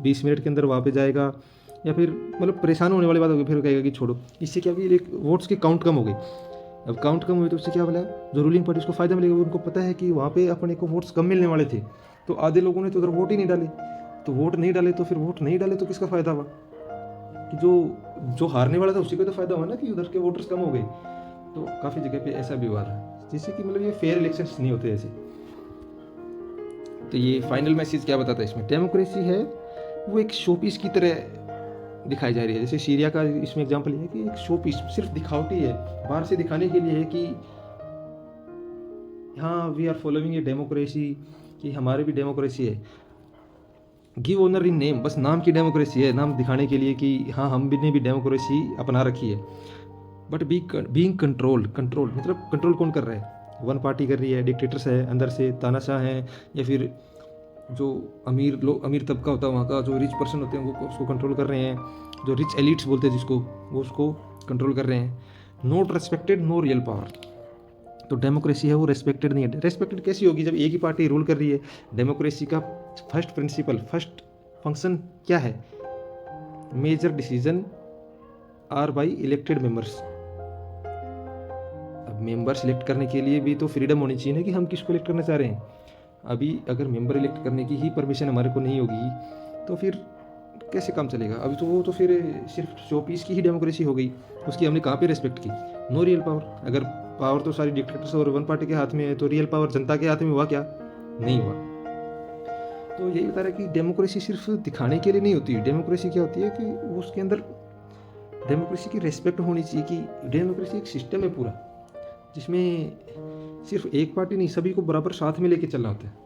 Speaker 1: 20 मिनट के अंदर वहाँ पे जाएगा, या फिर मतलब परेशान होने वाली बात होगी, फिर कहेगा कि छोड़ो। इससे क्या होगी, वोट्स की काउंट कम हो गई। अब काउंट कम हुई तो उससे क्या बोला, जो रूलिंग पार्टी उसको फ़ायदा मिलेगा, उनको पता है कि वहाँ पे अपने को वोट्स कम मिलने वाले थे, तो आधे लोगों ने तो उधर वोट ही नहीं डाले, तो वोट नहीं डाले तो फिर वोट नहीं डाले तो किसका फ़ायदा हुआ, कि जो हारने वाला था उसी को तो फ़ायदा हुआ ना कि उधर के वोटर्स कम हो गए। तो काफ़ी जगह पे ऐसा भी हुआ था, जिससे कि मतलब ये फेयर इलेक्शंस नहीं होते ऐसे। तो ये फाइनल मैसेज क्या बताता है इसमें, डेमोक्रेसी है वो एक शो पीस की तरह दिखाई जा रही है। जैसे सीरिया का इसमें एग्जांपल है कि एक शो पीस सिर्फ दिखावटी है, बाहर से दिखाने के लिए है कि हाँ we are following a democracy, कि हमारे भी डेमोक्रेसी है। गिव ऑनर इन नेम, बस नाम की डेमोक्रेसी है, नाम दिखाने के लिए कि हाँ हम भी ने भी डेमोक्रेसी अपना रखी है। बट बीइंग कंट्रोल मतलब कंट्रोल कौन कर रहा है, वन पार्टी कर रही है, डिक्टेटर्स है अंदर से, तानाशाह हैं, या फिर जो अमीर तबका होता है वहाँ का, जो रिच पर्सन होते हैं वो उसको कंट्रोल कर रहे हैं, जो रिच एलिट्स बोलते हैं जिसको, वो उसको कंट्रोल कर रहे हैं। Not respected, no real power. तो डेमोक्रेसी है वो रेस्पेक्टेड नहीं है। रेस्पेक्टेड कैसी होगी जब एक ही पार्टी रूल कर रही है। डेमोक्रेसी का फर्स्ट प्रिंसिपल, फर्स्ट फंक्शन क्या है, major decision are by elected members. अब मेंबर सिलेक्ट करने के लिए भी तो फ्रीडम होनी चाहिए ना कि हम किसको इलेक्ट करना चाह रहे हैं। अभी अगर मेंबर इलेक्ट करने की ही परमिशन हमारे को नहीं होगी तो फिर कैसे काम चलेगा। अभी तो वो तो फिर सिर्फ शो पीस की ही डेमोक्रेसी हो गई, उसकी हमने कहाँ पे रेस्पेक्ट की। नो रियल पावर, अगर पावर तो सारी डिक्टेटर्स और वन पार्टी के हाथ में है, तो रियल पावर जनता के हाथ में हुआ क्या, नहीं हुआ। तो यही बता रहा है कि डेमोक्रेसी सिर्फ दिखाने के लिए नहीं होती। डेमोक्रेसी क्या होती है कि उसके अंदर डेमोक्रेसी की रेस्पेक्ट होनी चाहिए, कि डेमोक्रेसी एक सिस्टम है पूरा, जिसमें सिर्फ एक पार्टी नहीं, सभी को बराबर साथ में लेके चलना होता है।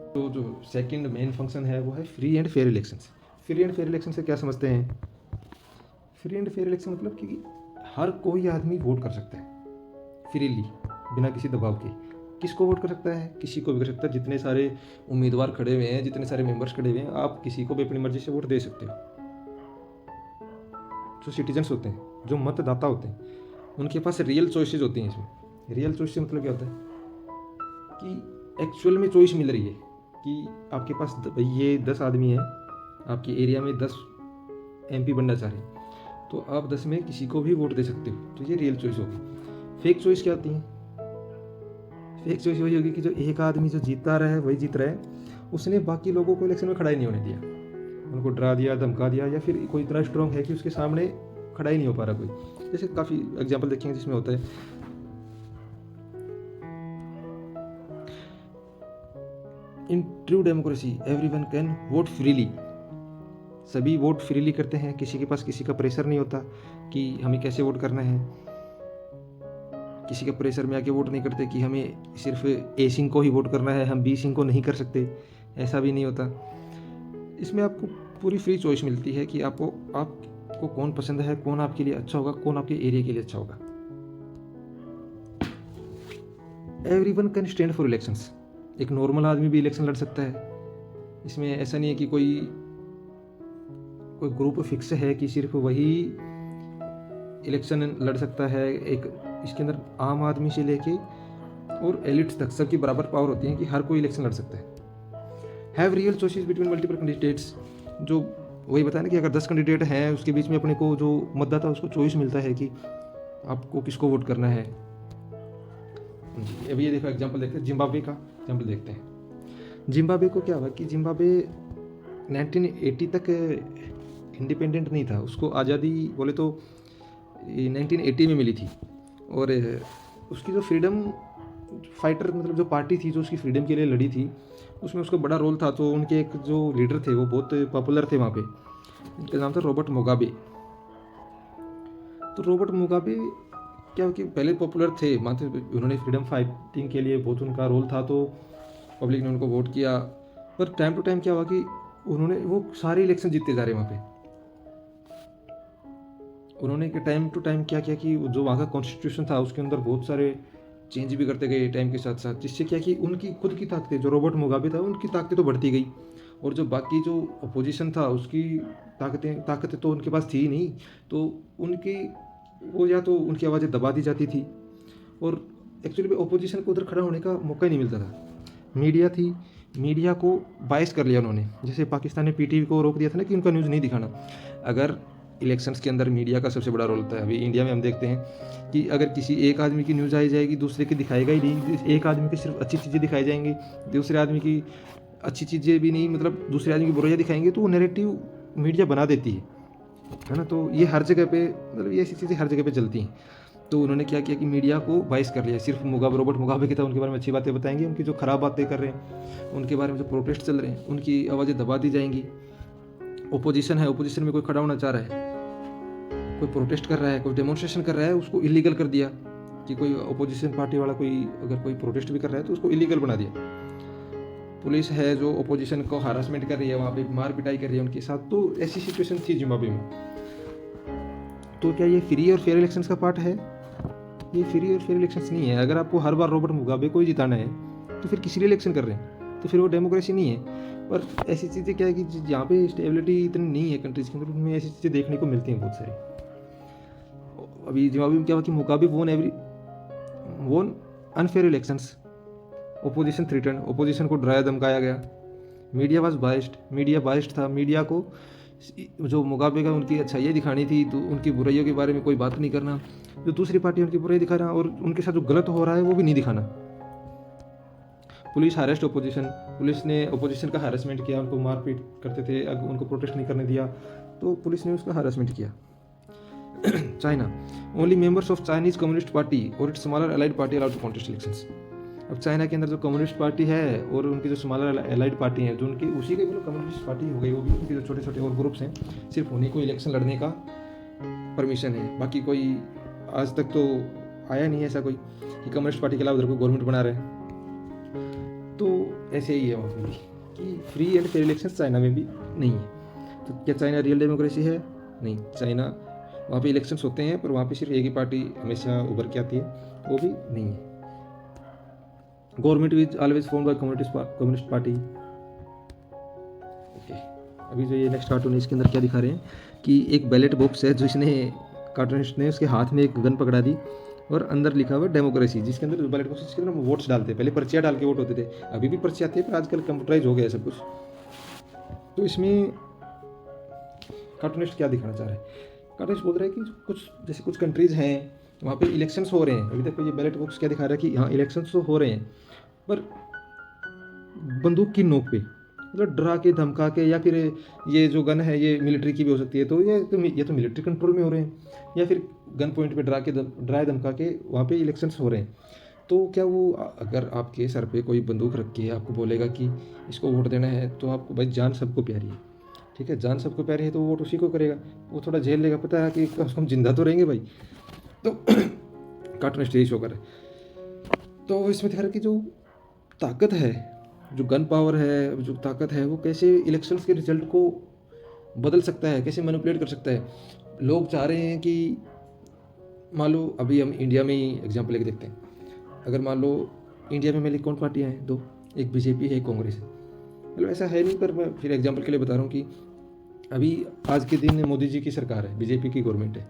Speaker 1: तो जो सेकंड मेन फंक्शन है वो है free and fair elections. Free and fair election से क्या समझते हैं, फ्री एंड फेयर इलेक्शन मतलब कि हर कोई आदमी वोट कर सकता है फ्रीली, बिना किसी दबाव के। किसको वोट कर सकता है, किसी को भी कर सकता है। जितने सारे उम्मीदवार खड़े हुए हैं, जितने सारे मेंबर्स खड़े हुए हैं, आप किसी को भी अपनी मर्जी से वोट दे सकते हो। जो सिटीजन्स होते हैं, जो मतदाता होते हैं, उनके पास रियल चॉइसेस होती हैं। इसमें रियल चॉइस से मतलब क्या होता है कि एक्चुअल में चॉइस मिल रही है कि आपके पास ये 10 आदमी हैं, आपके एरिया में 10 MP बनना चाह रहे हैं, तो आप 10 में किसी को भी वोट दे सकते हो। तो ये रियल चॉइस होगी। फेक चॉइस क्या होती है, फेक चॉइस वही होगी कि जो एक आदमी जो जीतता रहा है वही जीत रहा है, उसने बाकी लोगों को इलेक्शन में खड़ा ही नहीं होने दिया, उनको डरा दिया, धमका दिया, या फिर कोई इतना स्ट्रॉन्ग है कि उसके सामने खड़ा ही नहीं हो पा रहा कोई। जैसे काफ़ी एग्जाम्पल देखेंगे जिसमें होता है in true democracy everyone can vote freely. सभी वोट फ्रीली करते हैं, किसी के पास किसी का प्रेशर नहीं होता कि हमें कैसे वोट करना है। किसी के प्रेशर में आके वोट नहीं करते कि हमें सिर्फ A सिंह को ही वोट करना है, हम B सिंह को नहीं कर सकते, ऐसा भी नहीं होता। इसमें आपको पूरी फ्री चॉइस मिलती है कि आपको कौन पसंद है, कौन आपके लिए अच्छा होगा, कौन आपके एरिया के लिए अच्छा होगा। Everyone can stand for elections. एक नॉर्मल आदमी भी इलेक्शन लड़ सकता है। इसमें ऐसा नहीं है कि कोई ग्रुप फिक्स है कि सिर्फ वही इलेक्शन लड़ सकता है। एक इसके अंदर आम आदमी से लेके और एलिट्स तक सबकी बराबर पावर होती है कि हर कोई इलेक्शन लड़ सकता है। Have real choices between multiple candidates. जो वही बताया ना कि अगर 10 कैंडिडेट हैं, उसके बीच में अपने को जो मतदाता उसको चॉइस मिलता है कि आपको किसको वोट करना है। अभी ये देखो एग्जांपल देखते हैं, जिम्बाब्वे का एग्जांपल देखते हैं। जिम्बाब्वे को क्या हुआ कि जिम्बाब्वे 1980 तक इंडिपेंडेंट नहीं था, उसको आज़ादी बोले तो 1980 में मिली थी। और उसकी जो फ्रीडम फाइटर मतलब जो पार्टी थी जो उसकी फ्रीडम के लिए लड़ी थी, उसमें उसका बड़ा रोल था। तो उनके एक जो लीडर थे वो बहुत पॉपुलर थे वहाँ पे, उनका नाम था रॉबर्ट मुगाबे। तो रॉबर्ट मुगाबे क्या हो कि पहले पॉपुलर थे, मानते उन्होंने फ्रीडम फाइटिंग के लिए बहुत उनका रोल था, तो पब्लिक ने उनको वोट किया। पर टाइम टू टाइम क्या हुआ कि उन्होंने वो सारे इलेक्शन जीतते जा रहे हैं वहाँ पे। उन्होंने के टाइम टू टाइम क्या किया कि जो वहाँ का कॉन्स्टिट्यूशन था उसके अंदर बहुत सारे चेंज भी करते गए टाइम के साथ साथ, जिससे क्या कि उनकी खुद की ताकतें, जो रॉबर्ट मुगाबे था उनकी ताकतें तो बढ़ती गई, और जो बाकी जो अपोजिशन था उसकी ताकतें तो उनके पास थी ही नहीं, तो उनकी वो या तो उनकी आवाज़ें दबा दी जाती थी, और एक्चुअली अपोजिशन को उधर खड़ा होने का मौका ही नहीं मिलता था। मीडिया थी, मीडिया को बायस कर लिया उन्होंने, जैसे पाकिस्तान ने पीटीवी को रोक दिया था ना कि उनका न्यूज़ नहीं दिखाना। अगर इलेक्शंस के अंदर मीडिया का सबसे बड़ा रोल होता है। अभी इंडिया में हम देखते हैं कि अगर किसी एक आदमी की न्यूज़ आई जाएगी, दूसरे की दिखाएगा ही नहीं। एक आदमी की सिर्फ अच्छी चीज़ें दिखाई जाएंगी, दूसरे आदमी की अच्छी चीज़ें भी नहीं, मतलब दूसरे आदमी की बुराइयाँ दिखाएंगे, तो वो नैरेटिव मीडिया बना देती है ना। तो ये हर जगह पे, मतलब ये ऐसी चीज़ें हर जगह पे चलती हैं। तो उन्होंने क्या किया कि मीडिया को बाइस कर लिया, सिर्फ रॉबर्ट मुगाबे की था उनके बारे में अच्छी बातें बताएंगे, उनकी जो ख़राब बातें कर रहे हैं, उनके बारे में जो प्रोटेस्ट चल रहे हैं, उनकी आवाज़ें दबा दी जाएंगी। ओपोजिशन है, ओपोजिशन में कोई खड़ा होना चाह रहा है, कोई प्रोटेस्ट कर रहा है, कोई डेमोन्स्ट्रेशन कर रहा है, उसको इलीगल कर दिया कि कोई अपोजिशन पार्टी वाला कोई अगर कोई प्रोटेस्ट भी कर रहा है तो उसको इलीगल बना दिया। पुलिस है जो अपोजिशन को हरासमेंट कर रही है, वहाँ पे मार पिटाई कर रही है उनके साथ, तो ऐसी सिचुएशन थी जिम्बाब्वे में। तो क्या ये फ्री और फेयर इलेक्शंस का पार्ट है? ये फ्री और फेयर इलेक्शंस नहीं है। अगर आपको हर बार रॉबर्ट मुगाबे को ही जिताना है तो फिर किसी लिए इलेक्शन कर रहे हैं, तो फिर वो डेमोक्रेसी नहीं है। पर ऐसी चीज़ें क्या है कि जहाँ पे स्टेबिलिटी इतनी नहीं है कंट्रीज़ के अंदर, उनमें ऐसी चीज़ें देखने को मिलती हैं बहुत सारी। अभी जिम्बाब्वे में क्या हुआ कि मुगाबे वोन unfair elections, opposition threaten, opposition को डराया धमकाया गया, media was biased, media biased था। मीडिया को जो मुगाबे का उनकी अच्छाइयाँ दिखानी थी तो उनकी बुराइयों के बारे में कोई बात नहीं करना, जो दूसरी पार्टी उनकी बुराई दिखा रहा, और उनके साथ जो गलत हो रहा है वो भी नहीं दिखाना। पुलिस हरेस्ट ओपोजिशन, पुलिस ने ओपोजिशन का हरासमेंट किया, उनको मारपीट करते थे, अगर उनको प्रोटेस्ट नहीं करने दिया तो पुलिस ने उसका हरासमेंट किया। China, only members of Chinese communist party और its smaller allied party allowed to contest elections. अब चाइना के अंदर जो कम्युनिस्ट पार्टी है और उनकी जो स्मॉलर एलाइड पार्टी है, जो उनकी उसी के मतलब कम्युनिस्ट पार्टी हो गई, वो भी उनके जो छोटे छोटे और ग्रुप्स हैं, सिर्फ उन्हीं को इलेक्शन लड़ने का परमिशन है। बाकी कोई आज तक तो आया नहीं ऐसा कोई कि कम्युनिस्ट पार्टी के अलावा उधर कोई गवर्नमेंट बना रहे हैं। तो ऐसे ही है वहाँ पे भी कि free and fair election China में भी नहीं है। तो क्या चाइना रियल डेमोक्रेसी है? नहीं। चाइना वहाँ पे इलेक्शंस होते हैं पर वहाँ पे सिर्फ एक ही पार्टी हमेशा उभर के आती है, वो भी नहीं है। Government is always formed by communist party. Okay, अभी जो ये नेक्स्ट कार्टून है इसके अंदर क्या दिखा रहे हैं कि एक बैलेट बॉक्स है, जो इसने कार्टूनिस्ट ने उसके हाथ में एक गन पकड़ा दी और अंदर लिखा हुआ डेमोक्रेसी, जिसके अंदर बैलेट बॉक्स, जिसके अंदर वोट्स डालते हैं। पहले पर्चियाँ डाल के वोट होते थे, अभी भी पर्ची आती है पर आजकल कंप्यूटराइज हो गया सब कुछ। तो इसमें कार्टूनिस्ट क्या दिखाना चाह रहे हैं? कार्टूनिस्ट बोल रहे हैं कि कुछ जैसे कुछ कंट्रीज़ हैं वहाँ पे इलेक्शंस हो रहे हैं, अभी तक ये बैलेट बॉक्स क्या दिखा रहा है कि हाँ इलेक्शंस तो हो रहे हैं, पर बंदूक की नोक पे, मतलब डरा के धमका के, या फिर ये जो गन है ये मिलिट्री की भी हो सकती है, तो ये तो मिलिट्री कंट्रोल में हो रहे हैं, या फिर गन पॉइंट पे डराए धमका के वहाँ पे इलेक्शंस हो रहे हैं। तो क्या वो अगर आपके सर पे कोई बंदूक रख के आपको बोलेगा कि इसको वोट देना है, तो आपको भाई जान सबको प्यारी है, ठीक है, जान सबको प्यारी है तो वोट उसी को करेगा, वो थोड़ा झेल लेगा, पता है कि कम से कम जिंदा तो रहेंगे भाई। तो कार्टूनिस्ट यही शो कर है। तो इसमें दिखा रहा है कि जो ताकत है, जो गन पावर है, जो ताकत है, वो कैसे इलेक्शंस के रिजल्ट को बदल सकता है, कैसे मैनिपुलेट कर सकता है। लोग चाह रहे हैं कि मान लो अभी हम इंडिया में ही एग्जांपल लेके देखते हैं, अगर मान लो इंडिया में मेरी कौन पार्टियाँ हैं? दो, एक बीजेपी है, एक कांग्रेस है। मतलब ऐसा है नहीं, पर मैं फिर एग्जांपल के लिए बता रहा हूँ कि अभी आज के दिन मोदी जी की सरकार है, बीजेपी की गवर्नमेंट है,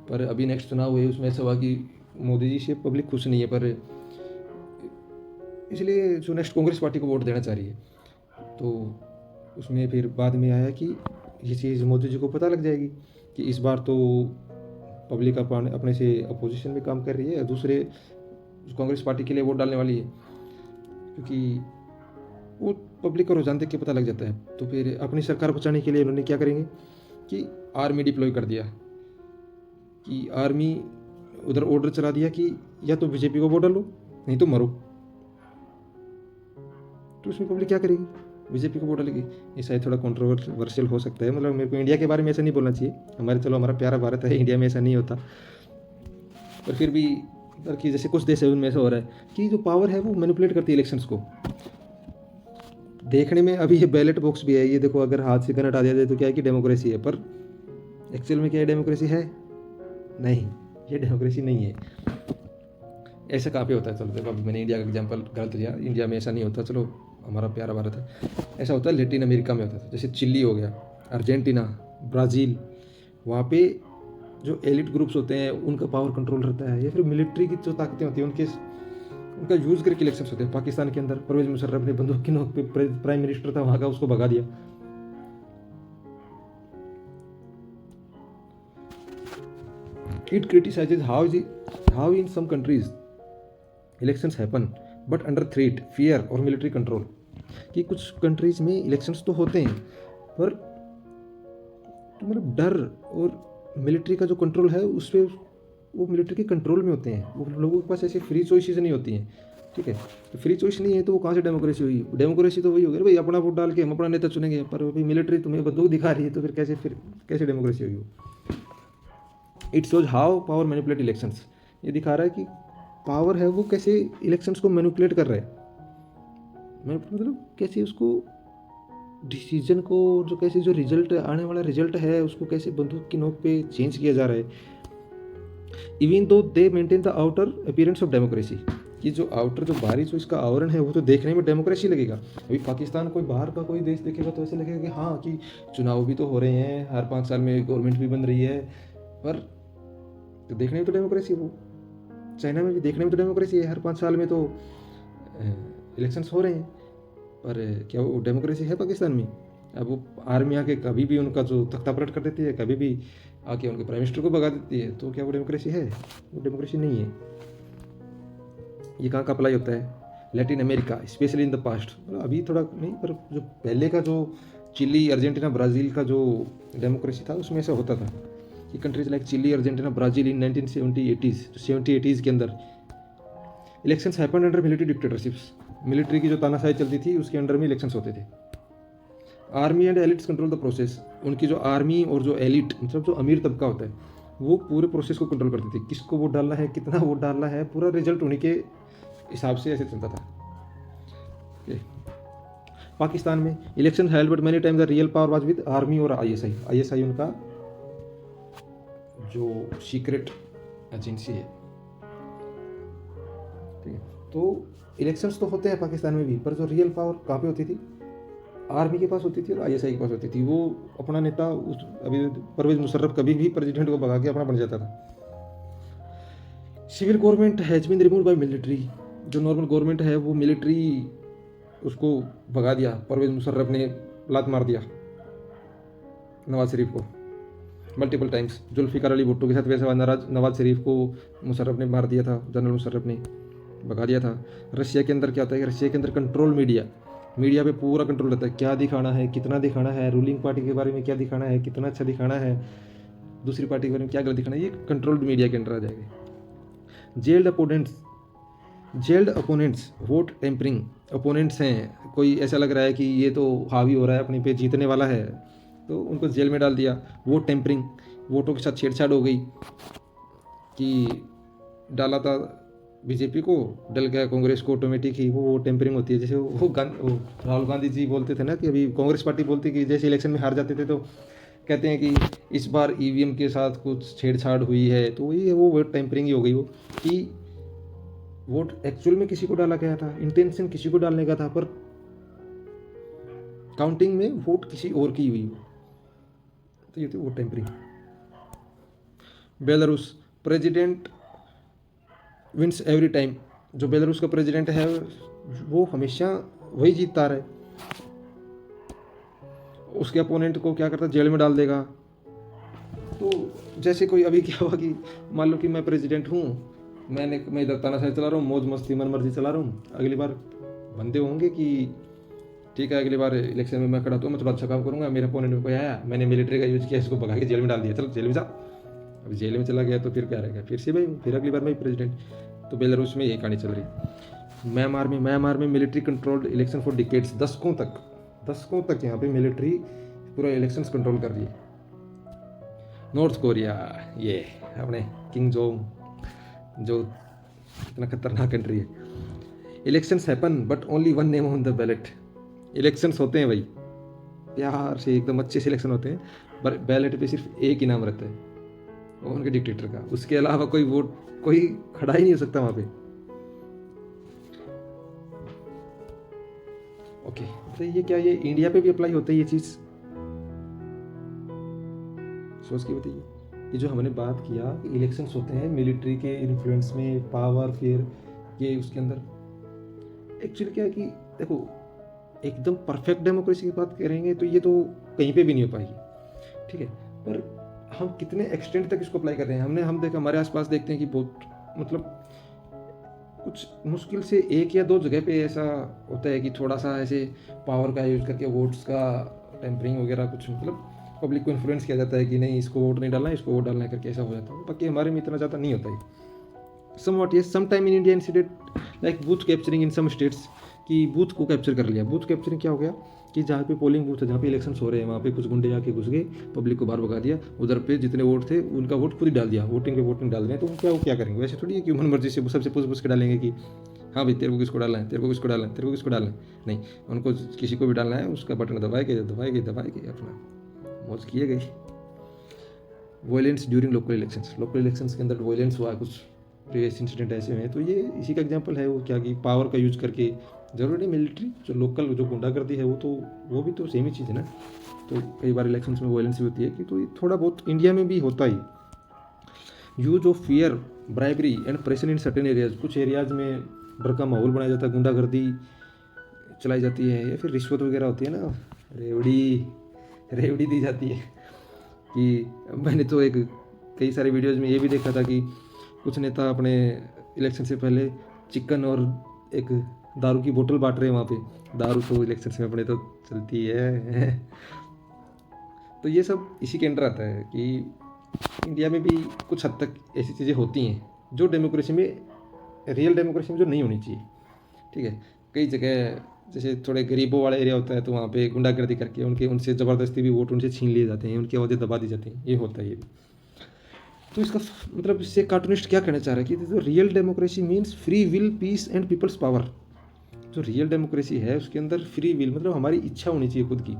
Speaker 1: पर अभी नेक्स्ट चुनाव हुए उसमें ऐसा हुआ कि मोदी जी से पब्लिक खुश नहीं है, पर इसलिए जो नेक्स्ट कांग्रेस पार्टी को वोट देना चाह रही है। तो उसमें फिर बाद में आया कि ये चीज़ मोदी जी को पता लग जाएगी कि इस बार तो पब्लिक अपने से अपोजिशन में काम कर रही है, दूसरे कांग्रेस पार्टी के लिए वोट डालने वाली है, क्योंकि वो पब्लिक को रुझान देख के पता लग जाता है। तो फिर अपनी सरकार बचाने के लिए उन्होंने क्या करेंगे कि आर्मी डिप्लॉय कर दिया, कि आर्मी उधर ऑर्डर चला दिया कि या तो बीजेपी को वोट डालो नहीं तो मरो। तो उसमें पब्लिक क्या करेगी? बीजेपी को वोट डालेगी। ये शायद थोड़ा कंट्रोवर्शियल हो सकता है, मतलब मेरे को इंडिया के बारे में ऐसा नहीं बोलना चाहिए, हमारा प्यारा भारत है, इंडिया में ऐसा नहीं होता। पर फिर भी कि जैसे कुछ देश है उनमें ऐसा हो रहा है कि जो पावर है वो मैनिपुलेट करती है इलेक्शंस को। देखने में अभी ये बैलेट बॉक्स भी है, ये देखो अगर हाथ से गन हटा दिया जाए तो क्या है कि डेमोक्रेसी है, पर एक्चुअल में क्या है, डेमोक्रेसी है नहीं, ये डेमोक्रेसी नहीं है। ऐसा कहाँ पे होता है? चलो देखो, अभी मैंने इंडिया का एग्जांपल गलत लिया, इंडिया में ऐसा नहीं होता, चलो हमारा प्यारा भारत है। ऐसा होता है लैटिन अमेरिका में होता था, जैसे चिली हो गया, अर्जेंटीना, ब्राज़ील, वहाँ पे जो एलिट ग्रुप्स होते हैं उनका पावर कंट्रोल रहता है, या फिर मिलिट्री की जो ताकतें होती हैं उनका यूज़ करके इलेक्शंस होते हैं। पाकिस्तान के अंदर परवेज मुशर्रफ ने बंदूक की नोक पे प्राइम मिनिस्टर था वहाँ का, उसको भगा दिया। It criticizes how in some countries elections happen but under threat, fear और military control, कि कुछ कंट्रीज में इलेक्शंस तो होते हैं पर तो मतलब डर और मिलिट्री का जो कंट्रोल है उस पर, वो मिलिट्री के कंट्रोल में होते हैं, वो लोगों के पास ऐसे फ्री चॉइसेस नहीं होती हैं। ठीक है, तो फ्री चॉइस नहीं है तो वो कहाँ से डेमोक्रेसी हुई? डेमोक्रेसी तो वही होगी भाई, अपना वोट डाल के हम अपना नेता चुनेंगे, पर भाई मिलिट्री तुम्हें बंदूक दिखा रही है तो फिर कैसे डेमोक्रेसी हुई? It shows how power manipulate elections, ये दिखा रहा है कि पावर है वो कैसे इलेक्शंस को मैनिपुलेट कर रहा है, मतलब कैसे उसको डिसीजन को, जो कैसे जो रिजल्ट आने वाला रिजल्ट है उसको कैसे बंदूक की नोक पे चेंज किया जा रहा है। Even though they maintain the outer appearance of democracy, कि जो आउटर जो बाहरी जो इसका आवरण है वो तो देखने में डेमोक्रेसी लगेगा। अभी पाकिस्तान कोई बाहर का कोई देश देखेगा तो ऐसे लगेगा कि हाँ कि चुनाव भी तो हो रहे हैं, हर 5 साल में गवर्नमेंट भी बन रही है, पर तो देखने में तो डेमोक्रेसी है वो। चाइना में भी देखने में तो डेमोक्रेसी है, हर 5 साल में तो इलेक्शंस हो रहे हैं, पर क्या वो डेमोक्रेसी है पाकिस्तान में? अब वो आर्मी आके कभी भी उनका जो तख्ता पलट कर देती है, कभी भी आके उनके प्राइम मिनिस्टर को भगा देती है, तो क्या वो डेमोक्रेसी है? वो डेमोक्रेसी नहीं है। ये कहाँ का अप्लाई होता है? Latin America, specially in the past, मतलब अभी थोड़ा नहीं, पर जो पहले का जो चिली, अर्जेंटीना, ब्राज़ील का जो डेमोक्रेसी था उसमें ऐसा होता था कि countries like Chile, Argentina, Brazil in 1970-80s के अंदर elections happened under military dictatorships. Military की जो तानाशाही चलती थी उसके अंडर में इलेक्शंस होते थे। Army and elites control the process, उनकी जो आर्मी और जो एलिट मतलब जो अमीर तबका होता है वो पूरे प्रोसेस को कंट्रोल करती थी, किसको वोट डालना है, कितना वोट डालना है, पूरा रिजल्ट उन्हीं के हिसाब से ऐसे चलता था। पाकिस्तान में election held but many time the real power was with army और आईएसआई उनका जो सीक्रेट एजेंसी है। ठीक है, तो इलेक्शंस तो होते हैं पाकिस्तान में भी, पर जो रियल पावर कहाँ पे होती थी? आर्मी के पास होती थी और आईएसआई के पास होती थी। वो अपना नेता अभी परवेज मुशर्रफ कभी भी प्रेसिडेंट को भगा के अपना बन जाता था। Civil government has been removed by military, जो नॉर्मल गवर्नमेंट है वो मिलिट्री उसको भगा दिया। परवेज मुशर्रफ ने लात मार दिया नवाज शरीफ को मल्टीपल टाइम्स। जुल्फिकार अली भुट्टो के साथ वैसा नवाज शरीफ को मुशर्रफ ने मार दिया था, जनरल मुशर्रफ ने भगा दिया था। रशिया के अंदर क्या होता है कि रशिया के अंदर कंट्रोल मीडिया पे पूरा कंट्रोल रहता है, क्या दिखाना है, कितना दिखाना है, रूलिंग पार्टी के बारे में क्या दिखाना है, कितना अच्छा दिखाना है, दूसरी पार्टी के बारे में क्या गलत दिखाना है, ये कंट्रोल्ड मीडिया के अंदर आ जाएगा। Jailed opponents, vote tampering opponents हैं, कोई ऐसा लग रहा है कि ये तो हावी हो रहा है अपने पे, जीतने वाला है, तो उनको जेल में डाल दिया। वोट टेम्परिंग, वोटों के साथ छेड़छाड़ हो गई कि डाला था बीजेपी को, डल गया कांग्रेस को ऑटोमेटिक ही, वो टेम्परिंग होती है। जैसे वो राहुल गांधी जी बोलते थे ना कि अभी कांग्रेस पार्टी बोलती कि जैसे इलेक्शन में हार जाते थे तो कहते हैं कि इस बार ईवीएम के साथ कुछ छेड़छाड़ हुई है, तो वही वो वोट टेम्परिंग ही हो गई। वो कि वोट एक्चुअल में किसी को डाला गया था, इंटेंशन किसी को डालने का था, पर काउंटिंग में वोट किसी और की हुई, तो ये थी vote tampering. Belarus, president wins every time, जो बेलारूस का प्रेसिडेंट है वो हमेशा वही जीतता रहे, उसके अपोनेंट को क्या करता, जेल में डाल देगा। तो जैसे कोई अभी क्या हुआ कि मान लो कि मैं प्रेसिडेंट हूँ, मैं इधर तानाशाही चला रहा हूँ, मौज मस्ती मन मर्जी चला रहा हूँ, अगली बार बंदे होंगे कि ठीक है अगली बार इलेक्शन में मैं खड़ा तो मैं थोड़ा अच्छा काम करूँगा, मेरे अपोनेंट में कोई आया, मैंने मिलिट्री का यूज किया, इसको भगा के जेल में डाल दिया, चलो जेल में जा। अब जेल में चला गया तो फिर क्या रहेगा, फिर से भाई फिर अगली बार मैं प्रेसिडेंट। तो बेलारूस में यही कहानी चल रही। म्यांमार में military controlled election for decades, दशकों तक यहाँ पे मिलिट्री पूरा इलेक्शंस कंट्रोल कर रही है। नॉर्थ कोरिया, ये अपने किंग जोंग, जो इतना खतरनाक कंट्री है। Elections happen but only one name on the ballot. Elections होते हैं भाई, प्यार से एकदम अच्छे से इलेक्शन होते हैं, पर बैलेट पे सिर्फ एक ही नाम रहता है, वो उनके डिक्टेटर का। उसके अलावा कोई वोट, कोई खड़ा ही नहीं हो सकता वहाँ पे। ओके, तो ये क्या, ये इंडिया पे भी अप्लाई होता है ये चीज़? सोच के बताइए। ये जो हमने बात किया कि इलेक्शंस होते हैं मिलिट्री के इन्फ्लुएंस में, पावर, फिर ये उसके अंदर एक्चुअली क्या है कि देखो, एकदम परफेक्ट डेमोक्रेसी की बात करेंगे तो ये तो कहीं पे भी नहीं हो पाएगी, ठीक है। पर हम कितने एक्सटेंट तक इसको अप्लाई कर रहे हैं, हम देखा हमारे आसपास देखते हैं कि बहुत मतलब कुछ मुश्किल से एक या दो जगह पे ऐसा होता है कि थोड़ा सा ऐसे पावर का यूज करके वोट्स का टेम्परिंग वगैरह कुछ मतलब पब्लिक को इन्फ्लुएंस किया जाता है कि नहीं इसको वोट नहीं डालना है, इसको वोट डालना है करके, ऐसा हो जाता है। बाकी हमारे में इतना ज़्यादा नहीं होता है। Somewhat yes, sometime in India incident like booth capturing in some states, कि बूथ को कैप्चर कर लिया। बूथ कैप्चरिंग क्या हो गया कि जहाँ पे पोलिंग बूथ है, जहाँ पे इलेक्शन हो रहे हैं, वहाँ पे कुछ गुंडे जाके घुस गए, पब्लिक को बाहर भगा दिया, उधर पे जितने वोट थे उनका वोट खुद ही डाल दिया, वोटिंग पे वोटिंग डाल रहे हैं। तो वो क्या करेंगे, वैसे थोड़ी है कि ह्यूमन मर्जी से सबसे पूछ के डालेंगे कि हाँ भाई तेरे को किसको डालना है, तेरे को किसको डालना है, तेरे को किसको डालना है। नहीं, उनको किसी को भी डालना है, उसका बटन दबाए के अपना मौज किए गई। वायलेंस ड्यूरिंग लोकल इलेक्शंस के अंदर वायलेंस हुआ, कुछ प्रीवियस इंसिडेंट ऐसे हैं, तो ये इसी का एग्जांपल है। वो क्या कि पावर का यूज करके, जरूरी मिलिट्री जो लोकल जो गुंडागर्दी है वो भी तो सेम ही चीज़ है ना। तो कई बार इलेक्शंस में वायलेंस भी होती है कि, तो ये थोड़ा बहुत इंडिया में भी होता ही। Use of fear, bribery and pressure in certain areas, कुछ एरियाज में डर का माहौल बनाया जाता है, गुंडागर्दी चलाई जाती है, या फिर रिश्वत वगैरह होती है ना, रेवड़ी दी जाती है। कि मैंने तो कई सारे वीडियोज़ में ये भी देखा था कि कुछ नेता अपने इलेक्शन से पहले चिकन और एक दारू की बोतल बांट रहे हैं वहाँ पे। दारू तो इलेक्शन में अपने तो चलती है। तो ये सब इसी के अंडर आता है कि इंडिया में भी कुछ हद तक ऐसी चीज़ें होती हैं जो डेमोक्रेसी में, रियल डेमोक्रेसी में जो नहीं होनी चाहिए, ठीक है। कई जगह जैसे थोड़े गरीबों वाला एरिया होता है, तो वहाँ पे गुंडागर्दी करके उनसे ज़बरदस्ती भी वोट उनसे छीन लिए जाते हैं, उनकी आवाज़ें दबा दी जाती हैं, ये होता है ये भी। तो इसका मतलब इससे कार्टूनिस्ट क्या कहना चाह रहा है कि जो real democracy means free will, peace and people's power. जो रियल डेमोक्रेसी है उसके अंदर फ्री विल मतलब हमारी इच्छा होनी चाहिए खुद की।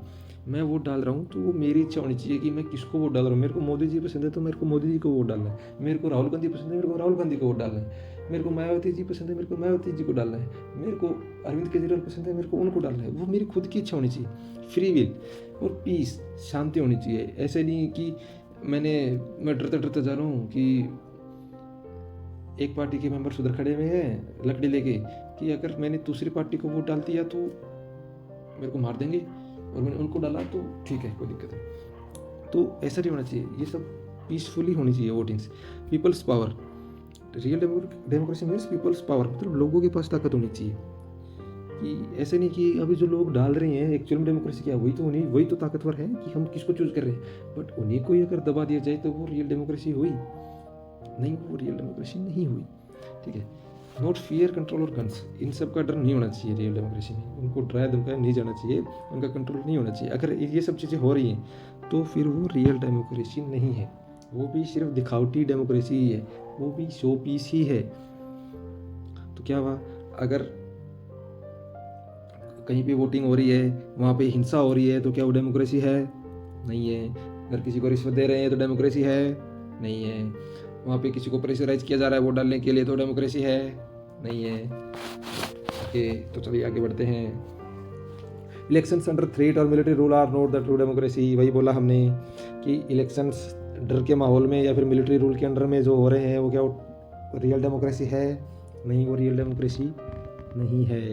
Speaker 1: मैं वोट डाल रहा हूँ तो वो मेरी इच्छा होनी चाहिए कि मैं किसको वोट डाल रहा हूँ। मेरे को मोदी जी पसंद है तो मेरे को मोदी जी को वोट डालना है, मेरे को राहुल गांधी पसंद है, मेरे को राहुल गांधी को वोट डालना है, मेरे को मायावती जी पसंद है, मेरे को मायावती जी को डालना है, मेरे को अरविंद केजरीवाल पसंद है, मेरे को उनको डालना है। वो मेरी खुद की इच्छा होनी चाहिए, फ्री विल। और पीस, शांति होनी चाहिए। ऐसे नहीं कि मैं डरते डरते जा रहा हूँ कि एक पार्टी के मेंबर्स उधर खड़े हुए हैं लकड़ी लेके कि अगर मैंने दूसरी पार्टी को वोट डाल दिया तो मेरे को मार देंगे, और मैंने उनको डाला तो ठीक है कोई दिक्कत नहीं। तो ऐसा नहीं होना चाहिए, ये सब पीसफुली होनी चाहिए votings. Peoples power, real democracy means peoples power, मतलब लोगों के पास ताकत होनी चाहिए। कि ऐसे नहीं कि अभी जो लोग डाल रहे हैं एक्चुअल में डेमोक्रेसी क्या है, वही तो ताकतवर है कि हम किसको चूज कर रहे हैं। बट उन्हीं को ही अगर दबा दिया जाए तो वो रियल डेमोक्रेसी हुई नहीं, वो रियल डेमोक्रेसी नहीं हुई, ठीक है। नॉट फियर, कंट्रोल और गन्स, इन सब का डर नहीं होना चाहिए रियल डेमोक्रेसी में। उनको डराया धमकाया नहीं जाना चाहिए, उनका कंट्रोल नहीं होना चाहिए। अगर ये सब चीज़ें हो रही हैं तो फिर वो रियल डेमोक्रेसी नहीं है, वो भी सिर्फ दिखावटी डेमोक्रेसी ही है, वो भी शो पीस ही है। तो क्या हुआ, अगर कहीं पे वोटिंग हो रही है, वहाँ पे हिंसा हो रही है, तो क्या वो डेमोक्रेसी है? नहीं है। अगर किसी को रिश्वत दे रहे हैं तो डेमोक्रेसी है? नहीं है। वहाँ पे किसी को प्रेशराइज किया जा रहा है वोट डालने के लिए तो डेमोक्रेसी है? नहीं है। ओके, तो चलिए आगे बढ़ते हैं। इलेक्शंस अंडर थ्रेट और military rule are not the true democracy. वही बोला हमने कि इलेक्शंस डर के माहौल में या फिर मिलिट्री रूल के अंडर में जो हो रहे हैं वो क्या रियल डेमोक्रेसी है? नहीं, वो रियल डेमोक्रेसी नहीं है।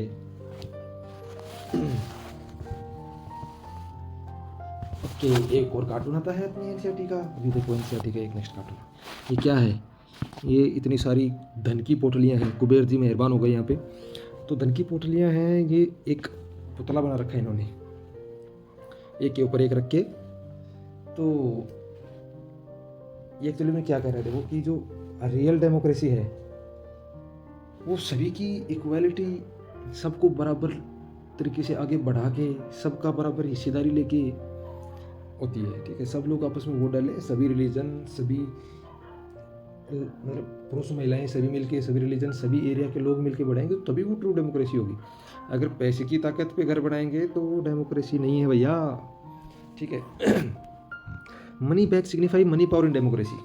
Speaker 1: ओके, एक और कार्टून आता है अपनी एनसीईआरटी का। अभी देखो एनसीईआरटी का एक नेक्स्ट कार्टून, ये क्या है? ये इतनी सारी धन की पोटलियाँ हैं, कुबेर जी मेहरबान हो गए यहाँ पे। तो धन की पोटलियाँ हैं, ये एक पुतला बना रखा है इन्होंने, एक के ऊपर एक रख के। तो ये एक्चुअली में क्या कह रहे थे वो कि जो रियल डेमोक्रेसी है वो सभी की इक्वालिटी, सबको बराबर तरीके से आगे बढ़ा के सबका बराबर हिस्सेदारी लेके होती है, ठीक है। सब लोग आपस में वोट डालें, सभी रिलीजन, सभी मतलब पुरुष महिलाएं सभी मिलके, सभी रिलीजन, सभी एरिया के लोग मिलके बढ़ाएंगे तो तभी वो ट्रू डेमोक्रेसी होगी। अगर पैसे की ताकत पे घर बनाएंगे तो वो डेमोक्रेसी नहीं है भैया, ठीक है। Money bag signify money power in democracy.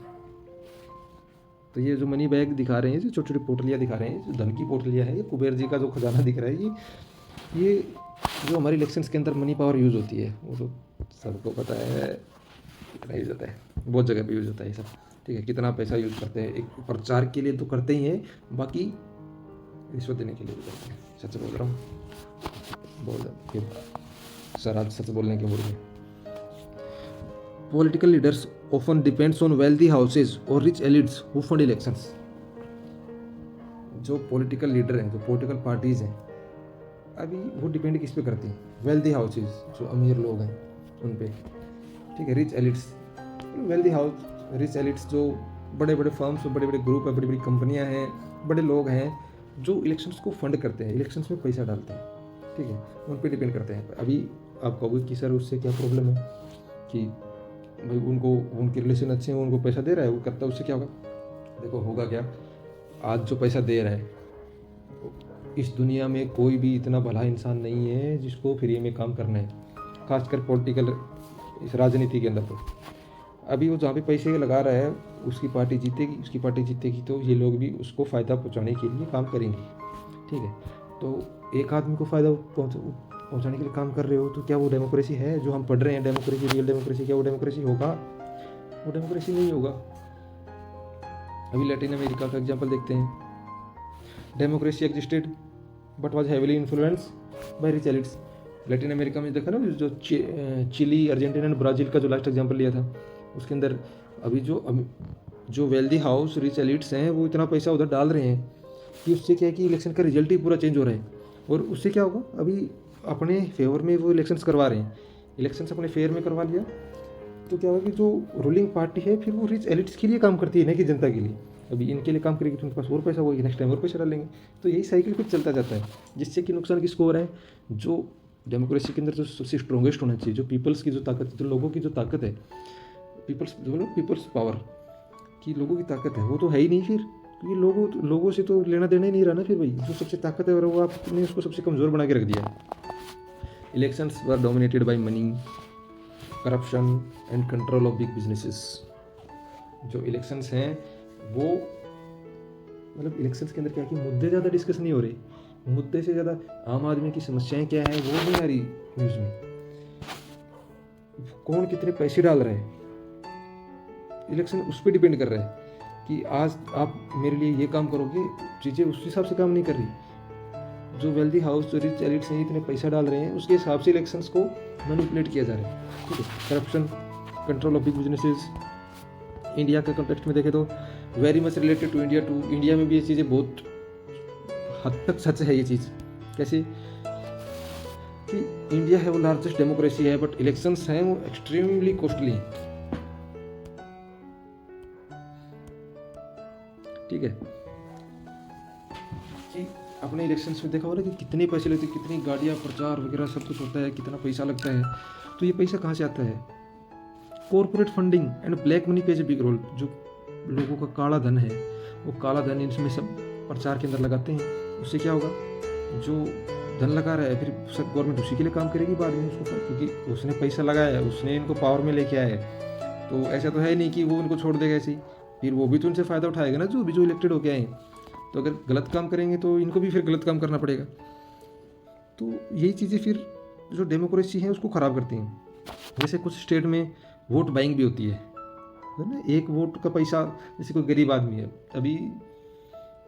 Speaker 1: तो ये जो मनी बैग दिखा रहे हैं, जो छोटी छोटी पोटलियाँ दिखा रहे हैं, जो धन की पोटलियाँ हैं, ये कुबेर जी का जो खजाना दिख रहा है, ये जो हमारे इलेक्शंस के अंदर मनी पावर यूज़ होती है, वो तो सबको पता है कितना यूज़ होता है, बहुत जगह पे यूज़ होता है ये सब, ठीक है। कितना पैसा यूज़ करते हैं, एक प्रचार के लिए तो करते ही हैं, बाकी रिश्वत देने के लिए भी करते हैं। सच बोल रहा हूँ, बोल फिर सर आज सच बोलने के मूड में। Political leaders often depends on wealthy houses और rich elites who fund elections. जो पॉलिटिकल लीडर हैं, जो पॉलिटिकल पार्टीज हैं, अभी वो डिपेंड किस पे करती हैं? वेल्दी हाउसेज, जो अमीर लोग हैं उन पे, ठीक है। Rich elites, wealthy house, rich elites, जो बड़े बड़े फर्म्स, बड़े बड़े ग्रुप है, बड़ी बड़ी कंपनियां हैं, बड़े लोग हैं जो इलेक्शंस को फंड करते हैं, इलेक्शंस में पैसा डालते हैं, ठीक है, उन पे डिपेंड करते हैं। अभी आप कहोगे कि सर उससे क्या प्रॉब्लम है कि भाई उनको, उनके रिलेशन अच्छे हैं, उनको पैसा दे रहा है, वो करता है, उससे क्या होगा? देखो होगा क्या, आज जो पैसा दे रहा है, इस दुनिया में कोई भी इतना भला इंसान नहीं है जिसको फ्री में काम करना है, खासकर पॉलिटिकल, इस राजनीति के अंदर। तो अभी वो जहाँ पे पैसे लगा रहा है, उसकी पार्टी जीतेगी, उसकी पार्टी जीतेगी तो ये लोग भी उसको फ़ायदा पहुँचाने के लिए काम करेंगे, ठीक है। तो एक आदमी को फ़ायदा पहुँचाने के लिए काम कर रहे हो, तो क्या वो डेमोक्रेसी है? जो हम पढ़ रहे हैं डेमोक्रेसी, रियल डेमोक्रेसी, क्या वो डेमोक्रेसी होगा? वो डेमोक्रेसी नहीं होगा। अभी लैटिन अमेरिका का एग्जाम्पल देखते हैं। Democracy existed but was heavily influence by rich elites. Latin America में देखा ना, जो चिली, अर्जेंटीना एंड ब्राज़ील का जो लास्ट एग्जाम्पल लिया था, उसके अंदर अभी जो वेल्दी हाउस, रिच एलिट्स हैं, वो इतना पैसा उधर डाल रहे हैं कि उससे क्या है कि इलेक्शन का रिजल्ट ही पूरा चेंज हो रहा है। और उससे क्या होगा, अभी अपने फेवर में वो इलेक्शंस करवा रहे हैं, इलेक्शंस अपने फेवर में करवा लिया तो क्या होगा कि जो रूलिंग पार्टी है फिर वो रिच एलिट्स के लिए काम करती है, नहीं कि जनता के लिए। अभी इनके लिए काम करेगी तो उनके पास और पैसा होगा, नेक्स्ट टाइम और पैसा डालेंगे, तो यही साइकिल फिर चलता जाता है, जिससे कि नुकसान किसको हो रहा है? जो डेमोक्रेसी के अंदर जो सबसे स्ट्रॉन्गेस्ट होना चाहिए, जो पीपल्स की जो ताकत, जो लोगों की जो ताकत है, पीपल्स पावर की लोगों की ताकत है, वो तो है ही नहीं फिर, क्योंकि लोगों से तो लेना देना ही नहीं रहा ना फिर भाई। जो सबसे ताकत है वो आपने उसको सबसे कमज़ोर बना के रख दिया। Elections were dominated by money, corruption and control of big businesses. जो इलेक्शंस हैं वो, मतलब इलेक्शंस के अंदर क्या है कि मुद्दे ज़्यादा डिस्कस नहीं हो रहे, मुद्दे से ज़्यादा आम आदमी की समस्याएं क्या है वो नहीं आ रही न्यूज़ में। कौन कितने पैसे डाल रहे हैं, इलेक्शन उस पर डिपेंड कर रहा है कि आज आप मेरे लिए ये काम करोगे, चीज़ें उस हिसाब से काम नहीं कर रही। जो वेल्दी हाउस, जो रिच एलिट्स हैं, इतने पैसा डाल रहे हैं, उसके हिसाब से इलेक्शंस को मैनिपुलेट किया जा रहा है, ठीक है। Corruption, control of big businesses, India के कॉन्टेक्स्ट में देखें तो very much related to India. India में भी ये चीज़ें बहुत हद तक सच है। ये चीज़ कैसे कि इंडिया है वो लार्जेस्ट डेमोक्रेसी है, बट इलेक्शंस हैं वो एक्सट्रीमली कॉस्टली हैं, ठीक है। कि अपने इलेक्शंस में देखा होगा ना कि कितने पैसे लगते हैं, कितनी गाड़ियाँ, प्रचार वगैरह सब कुछ होता है, कितना पैसा लगता है। तो ये पैसा कहाँ से आता है? Corporate funding and black money plays a big role. जो लोगों का काला धन है, वो काला धन इसमें सब प्रचार के अंदर लगाते हैं। उससे क्या होगा, जो धन लगा रहा है फिर सब गवर्नमेंट उसी के लिए काम करेगी बाद में उसको, क्योंकि उसने पैसा लगाया है, उसने इनको पावर में लेके आया है। तो ऐसा तो है नहीं कि वो उनको छोड़ देगा ऐसे ही, फिर वो भी तो उनसे फ़ायदा उठाएगा ना, जो इलेक्टेड होके आए। तो अगर गलत काम करेंगे तो इनको भी फिर गलत काम करना पड़ेगा। तो यही चीज़ें फिर जो डेमोक्रेसी है उसको ख़राब करती हैं। जैसे कुछ स्टेट में वोट बाइंग भी होती है ना, एक वोट का पैसा, जैसे कोई गरीब आदमी है, अभी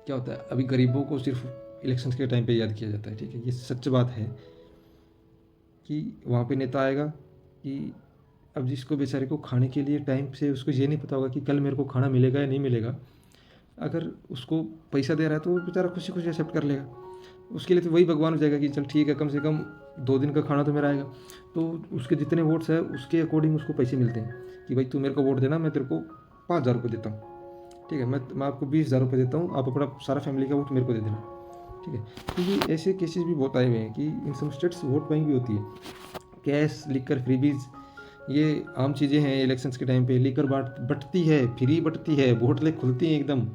Speaker 1: क्या होता है, अभी गरीबों को सिर्फ इलेक्शंस के टाइम पे याद किया जाता है, ठीक है। ये सच बात है कि वहाँ पे नेता आएगा कि अब जिसको बेचारे को खाने के लिए टाइम से उसको ये नहीं पता होगा कि कल मेरे को खाना मिलेगा या नहीं मिलेगा, अगर उसको पैसा दे रहा है तो वो बेचारा खुशी खुशी एक्सेप्ट कर लेगा। उसके लिए तो वही भगवान हो जाएगा कि चल ठीक है, कम से कम 2 दिन का खाना तो मेरा आएगा। तो उसके जितने वोट्स है उसके अकॉर्डिंग उसको पैसे मिलते हैं कि भाई तू मेरे को वोट देना, मैं तेरे को 5,000 रुपये देता हूँ, ठीक है, मैं आपको 20,000 रुपये देता हूँ, आप अपना सारा फैमिली का वोट मेरे को दे देना, ठीक है। तो ये ऐसे केसेस भी बहुत आए हुए हैं कि इन सम स्टेट्स वोट बाइंग भी होती है। कैश, लिकर, फ्रीबीज, ये आम चीज़ें हैं इलेक्शंस के टाइम पे। लीकर बटती है, फ्री बटती है, बोतलें खुलती हैं एकदम।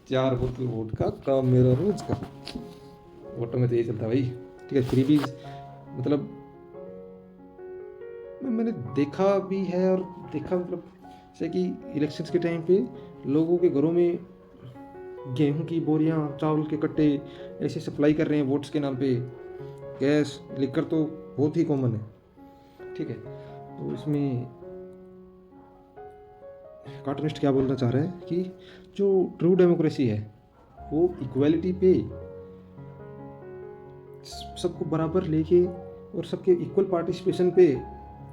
Speaker 1: 4 बोतल वोट का काम मेरा रोज का। वोटों में तो यही चलता है भाई। ठीक है, फ्री भी मतलब मैंने देखा भी है, और देखा मतलब जैसे कि इलेक्शंस के टाइम पे लोगों के घरों में गेहूं की बोरियां, चावल के कट्टे ऐसे सप्लाई कर रहे हैं वोट्स के नाम पे। गैस, लिकर तो बहुत ही कॉमन है। ठीक है, तो इसमें कार्टूनिस्ट क्या बोलना चाह रहा है कि जो ट्रू डेमोक्रेसी है वो इक्वालिटी पे सबको बराबर लेके और सबके इक्वल पार्टिसिपेशन पे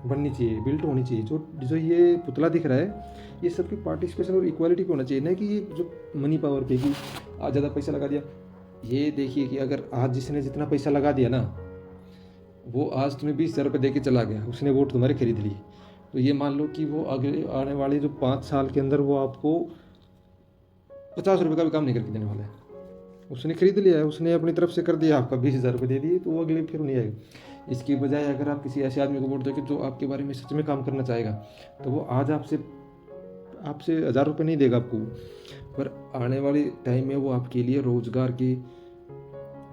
Speaker 1: बननी चाहिए, बिल्ट होनी चाहिए। जो जो ये पुतला दिख रहा है ये सबकी पार्टिसिपेशन और इक्वालिटी पे होना चाहिए, ना कि ये जो मनी पावर पे कि आज ज़्यादा पैसा लगा दिया। ये देखिए कि अगर आज जिसने जितना पैसा लगा दिया ना, वो आज तुम्हें 20,000 रुपये दे के चला गया, उसने वोट तुम्हारे खरीद ली। तो ये मान लो कि वो आगे आने वाले जो 5 साल के अंदर वो आपको 50 रुपये का भी काम नहीं करके देने वाला है। उसने खरीद लिया है, उसने अपनी तरफ से कर दिया, आपका 20,000 रुपये दे दिए, तो वो अगले फिर नहीं आएगा। इसकी बजाय अगर आप किसी ऐसे आदमी को वोट दोगे जो आपके बारे में सच में काम करना चाहेगा, तो वो आज आपसे आपसे 1,000 रुपये नहीं देगा आपको, पर आने वाले टाइम में वो आपके लिए रोजगार के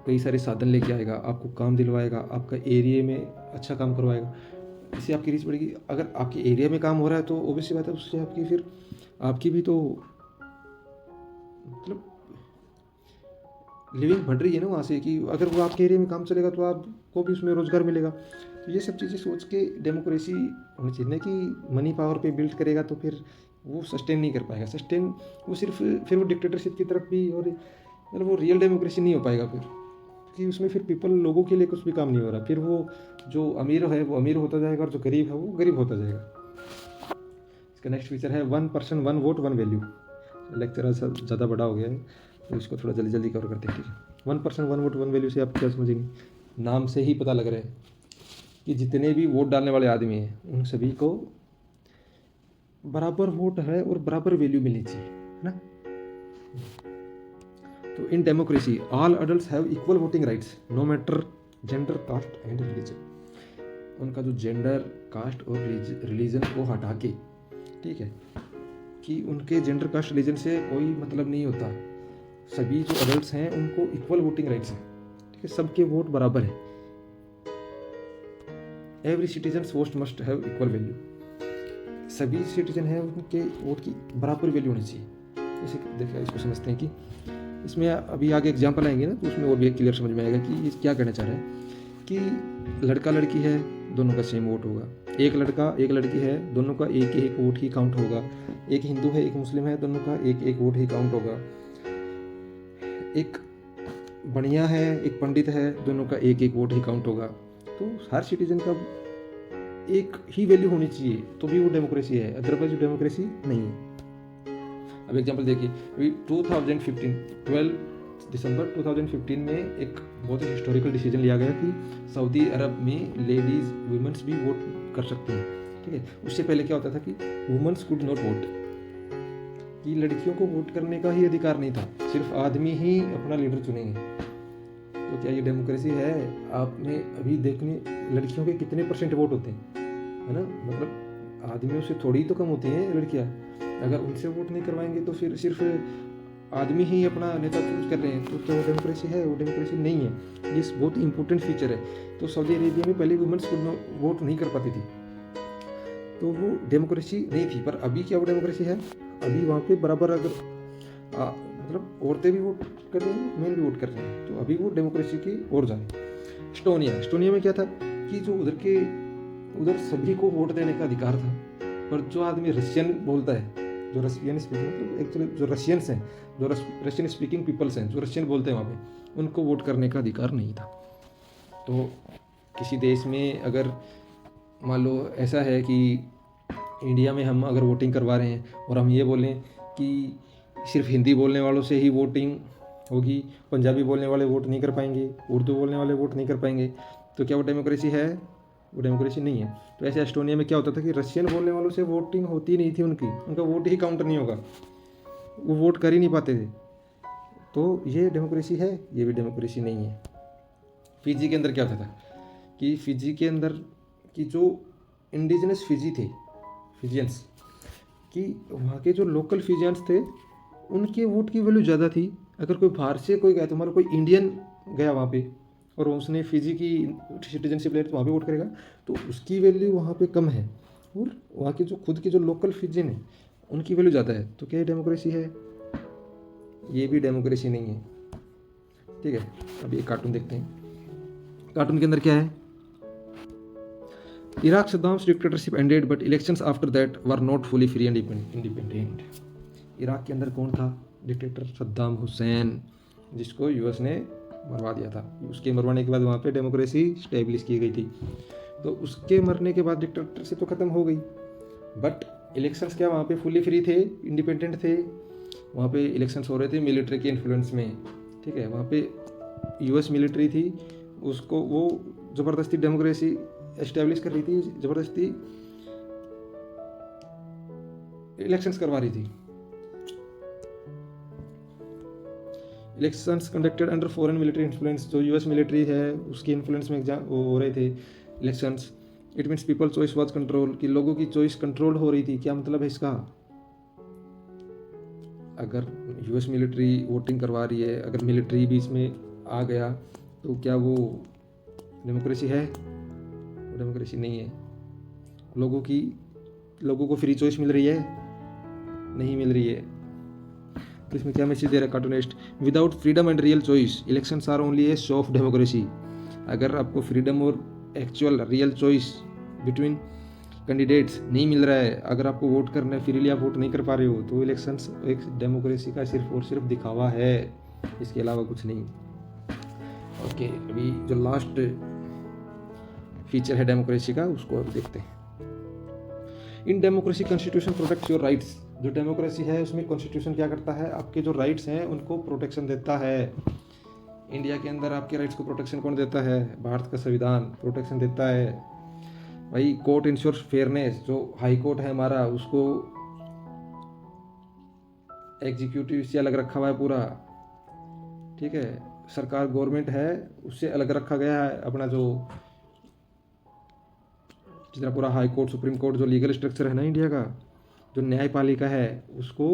Speaker 1: कई सारे साधन लेके आएगा, आपको काम दिलवाएगा, आपका एरिया में अच्छा काम करवाएगा। इससे आपकी रीच बढ़ेगी। अगर आपके एरिया में काम हो रहा है तो ऑब्वियसली बात है उससे आपकी फिर आपकी भी तो मतलब लिविंग बढ़ रही है ना वहाँ से, कि अगर वो आपके एरिया में काम चलेगा तो आपको भी उसमें रोज़गार मिलेगा। तो ये सब चीज़ें सोच के डेमोक्रेसी होनी चाहिए, ना कि मनी पावर पे बिल्ड करेगा तो फिर वो सस्टेन नहीं कर पाएगा। सस्टेन वो सिर्फ फिर वो डिक्टेटरशिप की तरफ भी, और मतलब वो रियल डेमोक्रेसी नहीं हो पाएगा फिर, क्योंकि उसमें फिर पीपल लोगों के लिए कुछ भी काम नहीं हो रहा। फिर वो जो अमीर है वो अमीर होता जाएगा और जो गरीब है वो गरीब होता जाएगा। इसका नेक्स्ट फीचर है 1 पर्सन 1 वोट 1 वैल्यू। लेक्चर ज़्यादा बड़ा हो गया है तो इसको थोड़ा जल्दी जल्दी कवर करते हैं। ठीक है, 1 पर्सन 1 वोट 1 वैल्यू से आप क्या समझेंगे? नाम से ही पता लग रहा है कि जितने भी वोट डालने वाले आदमी हैं उन सभी को बराबर वोट है और बराबर वैल्यू मिलनी चाहिए, है ना। तो in democracy all adults have equal voting rights no matter gender, caste and religion. उनका जो जेंडर, कास्ट और रिलीजन को हटा के, ठीक है, कि उनके जेंडर, कास्ट, रिलीजन से कोई मतलब नहीं होता। सभी जो अडल्ट्स हैं उनको इक्वल वोटिंग राइट्स हैं, ठीक है, सबके वोट बराबर हैं। Every citizen vote must have equal value. सभी सिटीजन हैं उनके वोट की बराबर वैल्यू होनी चाहिए। जैसे देखिए इसको समझते हैं कि इसमें अभी आगे एग्जाम्पल आएंगे ना, तो उसमें और भी क्लियर समझ में आएगा कि ये क्या कहना चाह रहा है। कि लड़का लड़की है, दोनों का सेम वोट होगा। एक लड़का एक लड़की है, दोनों का एक एक वोट ही काउंट होगा। एक हिंदू है एक मुस्लिम है, दोनों का एक एक वोट ही काउंट होगा। एक बढ़िया है एक पंडित है, दोनों का एक एक वोट ही काउंट होगा। तो हर सिटीजन का एक ही वैल्यू होनी चाहिए, तो भी वो डेमोक्रेसी है, अदरवाइज डेमोक्रेसी नहीं है। अब एग्जांपल देखिए, 2015 12 दिसंबर 2015 में एक बहुत ही हिस्टोरिकल डिसीजन लिया गया कि सऊदी अरब में लेडीज़ वुमेंस भी वोट कर सकती हैं। ठीक है, उससे पहले क्या होता था कि वुमेंस कुड नॉट वोट, कि लड़कियों को वोट करने का ही अधिकार नहीं था, सिर्फ आदमी ही अपना लीडर चुनेंगे। तो क्या ये डेमोक्रेसी है? आपने अभी देखने लड़कियों के कितने परसेंट वोट होते हैं, है ना, मतलब आदमियों से थोड़ी तो कम होती हैं लड़कियां। अगर उनसे वोट नहीं करवाएंगे तो फिर सिर्फ आदमी ही अपना नेता चूज कर रहे हैं, तो क्या वो डेमोक्रेसी है? वो डेमोक्रेसी नहीं है। ये बहुत ही इंपॉर्टेंट फीचर है। तो सऊदी अरेबिया में पहले वुमेन्स वोट नहीं कर पाती थी, तो वो डेमोक्रेसी नहीं थी। पर अभी क्या वो डेमोक्रेसी है? अभी वहाँ पे बराबर अगर मतलब औरतें भी वोट कर रही हैं, मेन भी वोट कर रहे हैं, तो अभी वो डेमोक्रेसी की ओर जा रहे हैं। एस्टोनिया में क्या था कि जो उधर सभी को वोट देने का अधिकार था, पर जो आदमी रशियन बोलता है, जो रशियन स्पीकिंग मतलब एक्चुअली जो रशियंस हैं, जो रशियन स्पीकिंग पीपल्स हैं, जो रशियन बोलते हैं वहाँ पे, उनको वोट करने का अधिकार नहीं था। तो किसी देश में अगर मान लो ऐसा है कि इंडिया में हम अगर वोटिंग करवा रहे हैं और हम ये बोलें कि सिर्फ हिंदी बोलने वालों से ही वोटिंग होगी, पंजाबी बोलने वाले वोट नहीं कर पाएंगे, उर्दू बोलने वाले वोट नहीं कर पाएंगे, तो क्या वो डेमोक्रेसी है? वो डेमोक्रेसी नहीं है। तो ऐसे एस्टोनिया में क्या होता था कि रशियन बोलने वालों से वोटिंग होती नहीं थी, उनका वोट ही काउंट नहीं होगा, वो वोट कर ही नहीं पाते थे। तो ये डेमोक्रेसी है? ये भी डेमोक्रेसी नहीं है। फिजी के अंदर क्या होता था कि फिजी के अंदर की जो इंडिजिनस फिजी थे, फिजियंस, कि वहाँ के जो लोकल फिजियंस थे उनके वोट की वैल्यू ज़्यादा थी। अगर कोई बाहर से कोई गया, तुम्हारा कोई इंडियन गया वहाँ पे और उसने फिजी की सिटीजनशिप ले तो वहाँ पे वोट करेगा, तो उसकी वैल्यू वहाँ पे कम है। और वहाँ के जो खुद के जो लोकल फिजियन है उनकी वैल्यू ज़्यादा है। तो क्या ये डेमोक्रेसी है? ये भी डेमोक्रेसी नहीं है। ठीक है, अब ये कार्टून देखते हैं। कार्टून के अंदर क्या है? Iraq Saddam's dictatorship ended but elections after that were not fully free and independent. Iraq के अंदर कौन था? डिक्टेटर सद्दाम हुसैन, जिसको यूएस ने मरवा दिया था। उसके मरवाने के बाद वहाँ पे डेमोक्रेसी स्टेब्लिश की गई थी। तो उसके मरने के बाद डिक्टेटरशिप तो ख़त्म हो गई, बट इलेक्शंस क्या वहाँ पे फुली फ्री थे, इंडिपेंडेंट थे? वहाँ पे इलेक्शंस हो रहे थे मिलिट्री के इन्फ्लुएंस में। ठीक है, वहाँ पे यूएस मिलिट्री थी, उसको वो ज़बरदस्ती डेमोक्रेसी एस्टेब्लिश कर रही थी, ज़बरदस्ती इलेक्शंस करवा रही थी। Elections conducted under foreign military influence, जो यूएस मिलिट्री है उसके इन्फ्लुएंस में एग्जाम हो रहे थे elections. It means people choice was control, कि लोगों की चॉइस कंट्रोल हो रही थी। क्या मतलब है इसका? अगर यूएस मिलिट्री वोटिंग करवा रही है, अगर मिलिट्री भी इसमें आ गया, तो क्या वो डेमोक्रेसी है? वो डेमोक्रेसी नहीं है। लोगों को फ्री चॉइस मिल रही है? नहीं मिल रही है। तो इसमें क्या मैसेज दे रहा है cartoonist? Without freedom and real choice elections are only a show of democracy. अगर आपको फ्रीडम और actual real choice between candidates नहीं मिल रहा है, अगर आपको वोट करना है, फ्रीली आप वोट नहीं कर पा रहे हो, तो इलेक्शंस एक डेमोक्रेसी का सिर्फ और सिर्फ दिखावा है, इसके अलावा कुछ नहीं। ओके, अभी जो लास्ट फीचर है डेमोक्रेसी का, उसको अब देखते हैं। In democracy constitution protects your rights. जो डेमोक्रेसी है उसमें कॉन्स्टिट्यूशन क्या करता है? आपके जो राइट्स हैं उनको प्रोटेक्शन देता है। इंडिया के अंदर आपके राइट्स को प्रोटेक्शन कौन देता है? भारत का संविधान प्रोटेक्शन देता है। भाई कोर्ट इंश्योर फेयरनेस, जो हाई कोर्ट है हमारा, उसको एग्जीक्यूटिव से अलग रखा हुआ है पूरा। ठीक है, सरकार गवर्नमेंट है उससे अलग रखा गया है अपना जो जितना पूरा हाई कोर्ट, सुप्रीम कोर्ट, जो लीगल स्ट्रक्चर है ना इंडिया का, जो न्यायपालिका है, उसको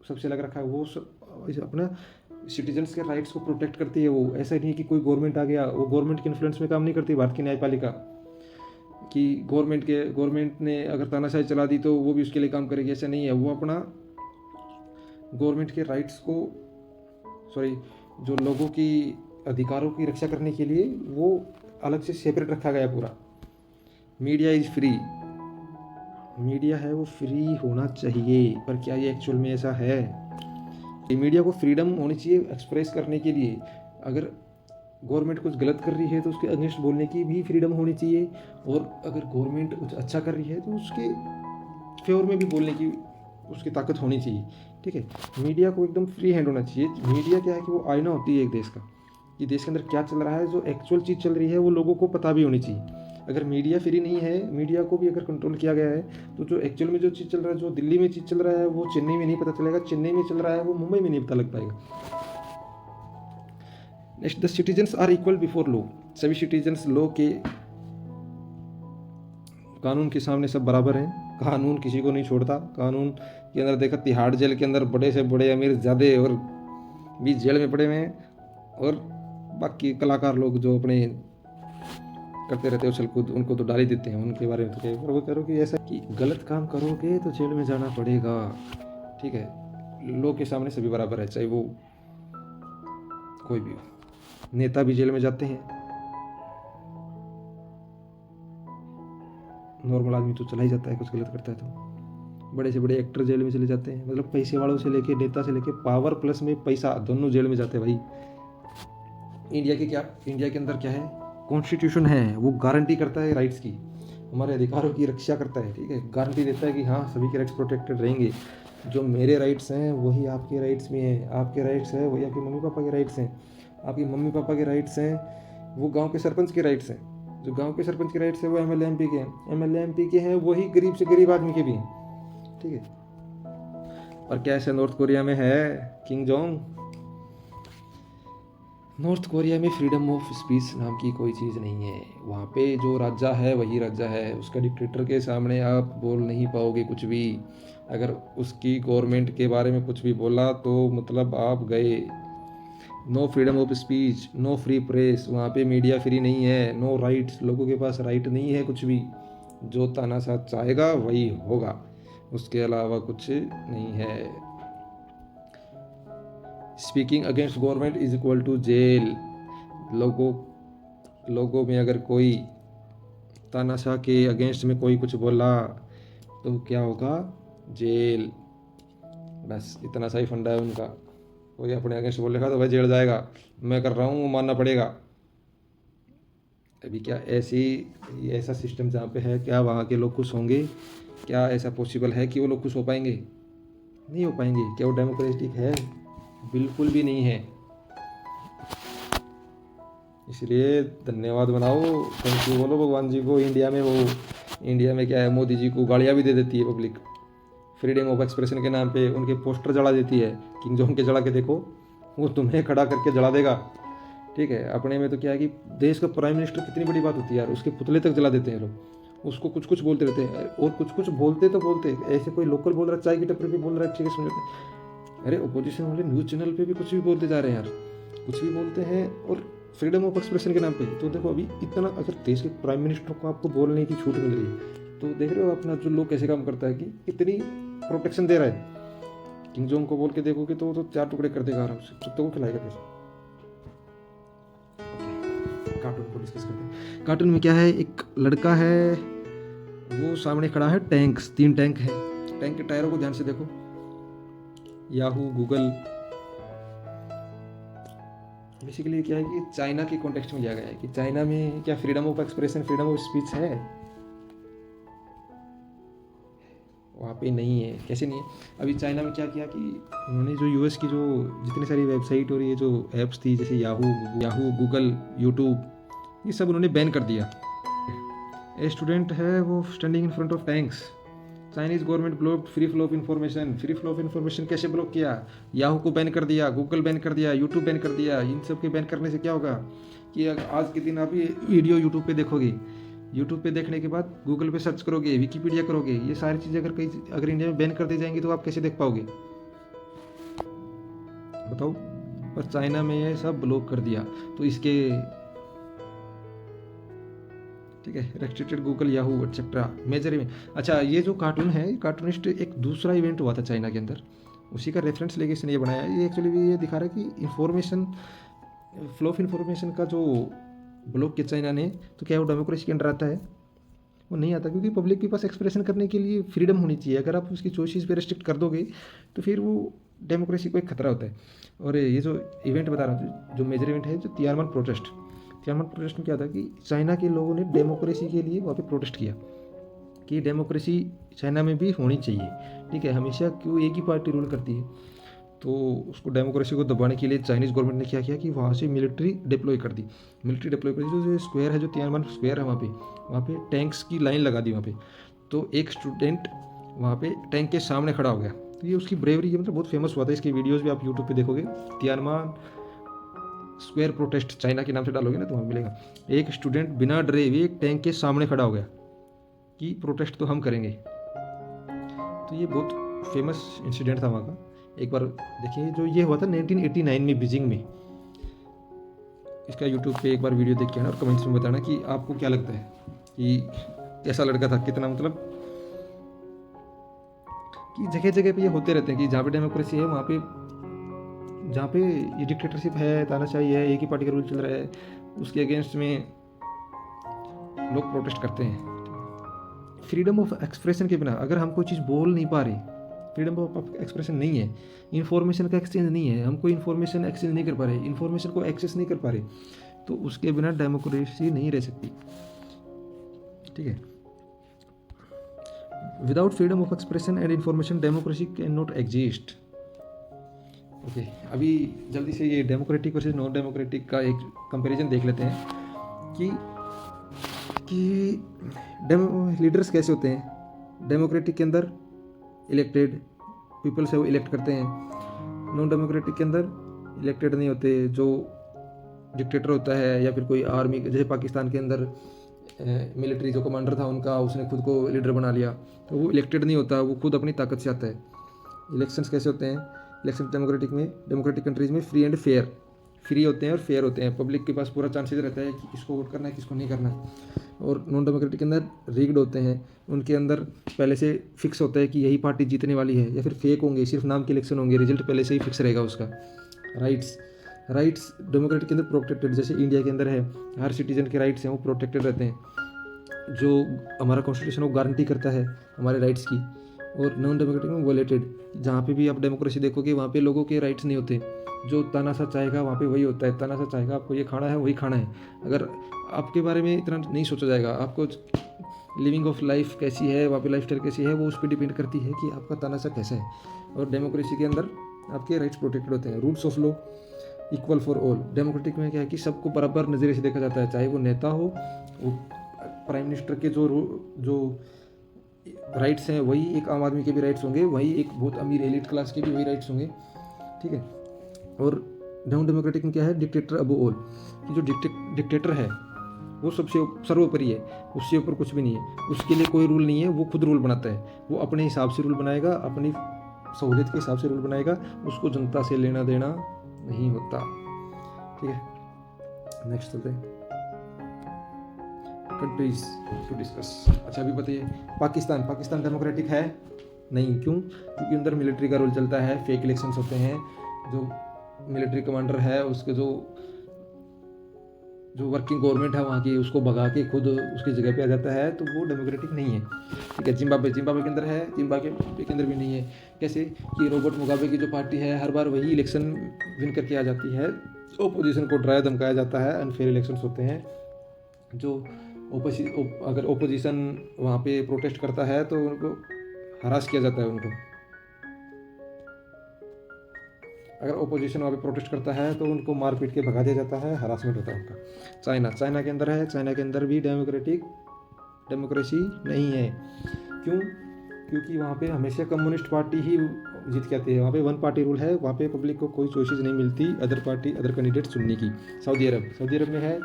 Speaker 1: सबसे अलग रखा है। वो अपना सिटीजन्स के राइट्स को प्रोटेक्ट करती है। वो ऐसा नहीं है कि कोई गवर्नमेंट आ गया, वो गवर्नमेंट के इन्फ्लुएंस में काम नहीं करती भारत की न्यायपालिका, कि गवर्नमेंट ने अगर तानाशाही चला दी तो वो भी उसके लिए काम करेगी, ऐसा नहीं है। वो अपना गवर्नमेंट के राइट्स को, जो लोगों की अधिकारों की रक्षा करने के लिए वो अलग से सेपरेट रखा गया पूरा। मीडिया इज़ फ्री, मीडिया है वो फ्री होना चाहिए, पर क्या ये एक्चुअल में ऐसा है? मीडिया को फ्रीडम होनी चाहिए एक्सप्रेस करने के लिए। अगर गवर्नमेंट कुछ गलत कर रही है तो उसके अगेंस्ट बोलने की भी फ्रीडम होनी चाहिए, और अगर गवर्नमेंट कुछ अच्छा कर रही है तो उसके फेवर में भी बोलने की उसकी ताकत होनी चाहिए। ठीक है, मीडिया को एकदम फ्री हैंड होना चाहिए। मीडिया क्या है कि वो आईना होती है एक देश का, कि देश के अंदर क्या चल रहा है, जो एक्चुअल चीज़ चल रही है वो लोगों को पता भी होनी चाहिए। अगर मीडिया फ्री नहीं है, मीडिया को भी अगर कंट्रोल किया गया है, तो जो एक्चुअल में जो चीज़ चल रहा है, जो दिल्ली में चीज़ चल रहा है वो चेन्नई में नहीं पता चलेगा, चेन्नई में चल रहा है वो मुंबई में नहीं पता लग पाएगा। Next, the citizens are equal before law. सभी सिटीजन्स लॉ के, कानून के सामने सब बराबर हैं। कानून किसी को नहीं छोड़ता। कानून के अंदर देखा, तिहाड़ जेल के अंदर बड़े से बड़े अमीर ज़्यादा और भी जेल में पड़े हुए हैं, और बाकी कलाकार लोग जो अपने करते रहते हैं उछल कूद, उनको तो डाल ही देते हैं, उनके बारे में तो क्या। पर वो करो कि ऐसा कि गलत काम करोगे तो जेल में जाना पड़ेगा। ठीक है, लॉ के सामने सभी बराबर है, चाहे वो कोई भी हो। नेता भी जेल में जाते हैं, नॉर्मल आदमी तो चला ही जाता है कुछ गलत करता है तो। बड़े से बड़े एक्टर जेल में चले जाते हैं, मतलब पैसे वालों से लेके, नेता से लेके, पावर प्लस में पैसा, दोनों जेल में जाते हैं भाई। इंडिया के अंदर क्या है? कॉन्स्टिट्यूशन है, वो गारंटी करता है राइट्स की, हमारे अधिकारों की रक्षा करता है। ठीक है, गारंटी देता है कि हाँ सभी के राइट्स प्रोटेक्टेड रहेंगे। जो मेरे राइट्स हैं वही आपके राइट्स भी हैं, आपके राइट्स हैं वही आपके मम्मी पापा के राइट्स हैं, आपके मम्मी पापा के राइट्स हैं वो गांव के सरपंच के राइट्स हैं, जो गांव के सरपंच के राइट्स हैं वो एमएलए एमपी के हैं, एमएलए एमपी के हैं वही गरीब से गरीब आदमी के भी हैं। ठीक है, और क्या ऐसा नॉर्थ कोरिया में है किंग जोंग? नॉर्थ कोरिया में फ्रीडम ऑफ स्पीच नाम की कोई चीज़ नहीं है। वहाँ पे जो राजा है वही राजा है। उसका डिक्टेटर के सामने आप बोल नहीं पाओगे कुछ भी। अगर उसकी गवर्नमेंट के बारे में कुछ भी बोला तो मतलब आप गए। No freedom of speech, no free press. वहाँ पे मीडिया फ्री नहीं है। नो राइट्स, लोगों के पास राइट नहीं है कुछ भी। जो तानाशाह चाहेगा वही होगा, उसके अलावा कुछ नहीं है। Speaking against government is equal to jail. लोगों लोगों में अगर कोई तानाशाह के अगेंस्ट में कोई कुछ बोला तो क्या होगा? जेल। बस इतना सा ही फंडा है उनका। कोई अपने अगेंस्ट बोलेगा तो भाई जेल जाएगा, मैं कर रहा हूँ वो मानना पड़ेगा। अभी क्या ऐसा सिस्टम जहाँ पे है, क्या वहाँ के लोग खुश होंगे? क्या ऐसा पॉसिबल है कि वो लोग खुश हो पाएंगे? नहीं हो पाएंगे। क्या वो डेमोक्रेटिक है? बिल्कुल भी नहीं है। इसलिए धन्यवाद बनाओ, थैंक यू बोलो भगवान जी को। इंडिया में क्या है, मोदी जी को गालियाँ भी दे देती है पब्लिक फ्रीडम ऑफ एक्सप्रेशन के नाम पे। उनके पोस्टर जला देती है। किंग जोंग के जला के देखो, वो तुम्हें खड़ा करके जला देगा। ठीक है, अपने में तो क्या है कि देश का प्राइम मिनिस्टर कितनी बड़ी बात होती है यार, उसके पुतले तक जला देते हैं लोग। उसको कुछ कुछ बोलते रहते हैं, और कुछ कुछ बोलते तो बोलते ऐसे। कोई लोकल बोल रहा है, चाय की टपरी पे बोल रहा है, ठीक है सुन लेते हैं। अरे ओपोजिशन वाले न्यूज़ चैनल पे भी कुछ भी बोलते जा रहे हैं यार, कुछ भी बोलते हैं, और फ्रीडम ऑफ एक्सप्रेशन के नाम पे। तो देखो अभी इतना, अगर देश के प्राइम मिनिस्टर को आपको बोलने की छूट मिल रही है, तो देख रहे हो अपना जो लोग कैसे काम करता है कि कितनी प्रोटेक्शन दे रहा है। किंग जोंग को बोल के देखोगे तो वो तो 4 टुकड़े कर देगा आराम से, कुत्ते को खिलाएगा फिर। कार्टून को डिस्कस करते हैं। कार्टून में क्या है, एक लड़का है, वो सामने खड़ा है, टैंक्स 3 टैंक है। टैंक के टायरों को ध्यान से देखो। Yahoo, Google. बेसिकली क्या है कि चाइना के कॉन्टेक्स्ट में लिया गया है कि चाइना में क्या freedom of expression, freedom of speech है? वहाँ पे नहीं है। कैसे नहीं है? अभी चाइना में क्या किया कि उन्होंने जो यूएस की जो जितनी सारी वेबसाइट और ये जो ऐप्स थी, जैसे याहू, गूगल, यूट्यूब, ये सब उन्होंने बैन कर दिया। ए स्टूडेंट है वो standing in front of tanks. Chinese government block free flow of information. Free flow of information कैसे ब्लॉक किया? याहू को बैन कर दिया, गूगल बैन कर दिया, यूट्यूब बैन कर दिया। इन सब के बैन करने से क्या होगा कि आज के दिन आप ये वीडियो यूट्यूब पे देखोगे, यूट्यूब पे देखने के बाद गूगल पे सर्च करोगे, विकीपीडिया करोगे, ये सारी चीज़ें अगर इंडिया में बैन कर दी जाएंगी तो आप कैसे देख पाओगे? बताओ। पर चाइना में ये सब ब्लॉक कर दिया, तो इसके ठीक है, restricted Google, Yahoo etcetera major event. अच्छा, ये जो कार्टून है, कार्टूनिस्ट एक दूसरा इवेंट हुआ था चाइना के अंदर, उसी का रेफरेंस लेके इसने ये बनाया। ये एक्चुअली ये दिखा रहा है कि इन्फॉर्मेशन, फ्लो ऑफ इन्फॉर्मेशन का जो ब्लॉक किया चाइना ने, तो क्या वो डेमोक्रेसी के अंडर आता है? वो नहीं आता, क्योंकि पब्लिक के पास एक्सप्रेशन करने के लिए फ्रीडम होनी चाहिए। अगर आप उसकी चॉइसेस पे रेस्ट्रिक्ट कर दोगे तो फिर वो डेमोक्रेसी को एक खतरा होता है। और ये जो इवेंट बता रहा हूँ, जो मेजर इवेंट है, जो तियानमन प्रोटेस्ट में क्या था कि चाइना के लोगों ने डेमोक्रेसी के लिए वहाँ पे प्रोटेस्ट किया कि डेमोक्रेसी चाइना में भी होनी चाहिए। ठीक है, हमेशा क्यों एक ही पार्टी रूल करती है? तो उसको डेमोक्रेसी को दबाने के लिए चाइनीज़ गवर्नमेंट ने क्या किया कि वहाँ से मिलिट्री डिप्लॉय कर दी। जो स्क्वायर है, जो तियानमन स्क्वायर है, वहाँ पे टैंक्स की लाइन लगा दी वहाँ पे। तो एक स्टूडेंट वहाँ पे टैंक के सामने खड़ा हो गया। तो ये उसकी ब्रेवरी, ये मतलब बहुत फेमस हुआ था। इसकी वीडियोज़ भी आप यूट्यूब पे देखोगे, तियानमन स्क्वायर प्रोटेस्ट चाइना के नाम से डालोगे ना तो वहाँ मिलेगा। एक स्टूडेंट बिना डरे हुए एक टैंक के सामने खड़ा हो गया कि प्रोटेस्ट तो हम करेंगे। तो ये बहुत फेमस इंसिडेंट था वहाँ का। एक बार देखिए, जो ये हुआ था 1989 में बीजिंग में। इसका यूट्यूब पे एक बार वीडियो देख के आना और कमेंट्स में बताना कि आपको क्या लगता है कि कैसा लड़का था, कितना मतलब कि जगह जगह पे ये होते रहते हैं कि जहाँ पे डेमोक्रेसी है वहाँ पे, जहाँ पे ये डिक्टेटरशिप है, तानाशाही है, एक ही पार्टी का रूल चल रहा है, उसके अगेंस्ट में लोग प्रोटेस्ट करते हैं। फ्रीडम ऑफ एक्सप्रेशन के बिना अगर हम कोई चीज़ बोल नहीं पा रहे, फ्रीडम ऑफ एक्सप्रेशन नहीं है, इन्फॉर्मेशन का एक्सचेंज नहीं है, हम कोई इन्फॉर्मेशन एक्सचेंज नहीं कर पा रहे, इन्फॉर्मेशन को एक्सेस नहीं कर पा रहे, तो उसके बिना डेमोक्रेसी नहीं रह सकती। ठीक है, without freedom of expression and information democracy can not exist. Okay, अभी जल्दी से ये डेमोक्रेटिक वर्सेस नॉन डेमोक्रेटिक का एक कंपैरिजन देख लेते हैं कि लीडर्स कैसे होते हैं। डेमोक्रेटिक के अंदर इलेक्टेड पीपल से वो इलेक्ट करते हैं, नॉन डेमोक्रेटिक के अंदर इलेक्टेड नहीं होते, जो डिक्टेटर होता है या फिर कोई आर्मी, जैसे पाकिस्तान के अंदर मिलिट्री जो कमांडर था उनका, उसने खुद को लीडर बना लिया, तो वो इलेक्टेड नहीं होता, वो खुद अपनी ताकत से आता है। इलेक्शंस कैसे होते हैं? इलेक्शन डेमोक्रेटिक कंट्रीज़ में फ्री एंड फेयर, फ्री होते हैं और फेयर होते हैं। पब्लिक के पास पूरा चांसेस रहता है कि किसको वोट करना है, किसको नहीं करना है। और नॉन डेमोक्रेटिक के अंदर रिग्ड होते हैं, उनके अंदर पहले से फिक्स होता है कि यही पार्टी जीतने वाली है, या फिर फेक होंगे, सिर्फ नाम के इलेक्शन होंगे, रिजल्ट पहले से ही फिक्स रहेगा उसका। राइट्स डेमोक्रेटिक के अंदर प्रोटेक्टेड, जैसे इंडिया के अंदर है, हर सिटीजन के राइट्स हैं वो प्रोटेक्टेड रहते हैं। जो हमारा कॉन्स्टिट्यूशन वो गारंटी करता है हमारे राइट्स की। और नॉन डेमोक्रेटिक में वोलेटेड, जहाँ पे भी आप डेमोक्रेसी देखोगे वहाँ पे लोगों के राइट्स नहीं होते। जो तानाशाह चाहेगा वहाँ पे वही होता है, तानाशाह चाहेगा आपको ये खाना है वही खाना है। अगर आपके बारे में इतना नहीं सोचा जाएगा, आपको लिविंग ऑफ लाइफ कैसी है, वहाँ पे लाइफ स्टाइल कैसी है, वो उस पर डिपेंड करती है कि आपका तानाशाह कैसा है। और डेमोक्रेसी के अंदर आपके राइट्स प्रोटेक्टेड होते हैं। Rules of law equal for all, democratic में क्या है कि सबको बराबर नज़रिए से देखा जाता है, चाहे वो नेता हो, वो प्राइम मिनिस्टर के जो राइट्स हैं वही एक आम आदमी के भी राइट्स होंगे, वही एक बहुत अमीर एलिट क्लास के भी वही राइट्स होंगे, ठीक है। और नॉन डेमोक्रेटिक में क्या है? डिक्टेटर अबो ऑल, कि जो डिक्टेटर है वो सबसे सर्वोपरि है, उससे ऊपर कुछ भी नहीं है, उसके लिए कोई रूल नहीं है, वो खुद रूल बनाता है, वो अपने हिसाब से रूल बनाएगा, अपनी सहूलियत के हिसाब से रूल बनाएगा, उसको जनता से लेना देना नहीं होता, ठीक है। नेक्स्ट चलते हैं कंट्रीज टू डिस्कस। अच्छा अभी बताइए, पाकिस्तान डेमोक्रेटिक है? नहीं। क्यों? क्योंकि अंदर मिलिट्री का रोल चलता है, फेक इलेक्शंस होते हैं, जो मिलिट्री कमांडर है उसके जो वर्किंग गवर्नमेंट है वहाँ की, उसको भगा के खुद उसकी जगह पे आ जाता है, तो वो डेमोक्रेटिक नहीं है, ठीक है। जिम्बाब्वे के अंदर है, जिम्बाब्वे के अंदर भी नहीं है। कैसे? कि रॉबर्ट मुगाबे की जो पार्टी है हर बार वही इलेक्शन विन करके आ जाती है, ओपोजिशन को डराया धमकाया जाता है, अनफेयर इलेक्शंस होते हैं। जो अगर ओपोजिशन वहाँ पे प्रोटेस्ट करता है तो उनको हरास किया जाता है उनको। अगर ओपोजिशन वहाँ पे प्रोटेस्ट करता है तो उनको मार पीट के भगा दिया जाता है, हरासमेंट होता है उनका। चाइना के अंदर है, चाइना के अंदर भी डेमोक्रेसी नहीं है। क्यों? क्योंकि वहाँ पे हमेशा कम्युनिस्ट पार्टी ही जीत के आती है, वहाँ पे वन पार्टी रूल है, वहाँ पे पब्लिक को कोई चॉइसेस नहीं मिलती अदर कैंडिडेट चुनने की। सऊदी अरब में है,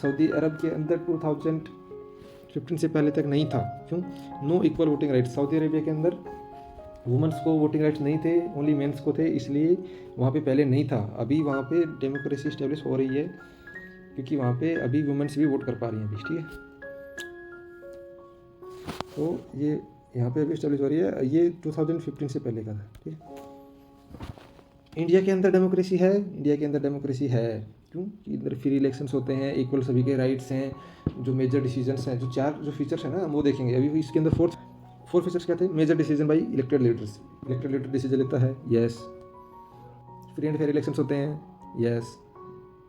Speaker 1: सऊदी अरब के अंदर 2015 से पहले तक नहीं था। क्यों? No equal voting rights, Saudi Arabia के अंदर वुमेंस को वोटिंग राइट्स नहीं थे, ओनली मेंस को थे, इसलिए वहाँ पे पहले नहीं था। अभी वहाँ पे डेमोक्रेसी इस्टेब्लिश हो रही है, क्योंकि वहाँ पे अभी वुमेंस भी वोट कर पा रही हैं अभी, ठीक है। तो ये यहाँ पे अभी इस्टेब्लिश हो रही है, ये 2015 से पहले का था, ठीक है। इंडिया के अंदर डेमोक्रेसी है? इंडिया के अंदर डेमोक्रेसी है। क्यों? कि इधर फ्री इलेक्शंस होते हैं, इक्वल सभी के राइट्स हैं, जो मेजर डिसीजंस हैं, जो 4 जो फीचर्स हैं ना वो देखेंगे अभी। इसके अंदर 4 फीचर्स क्या थे? Major decision by elected leader decision लेता है, yes. Free and fair elections होते हैं, यस।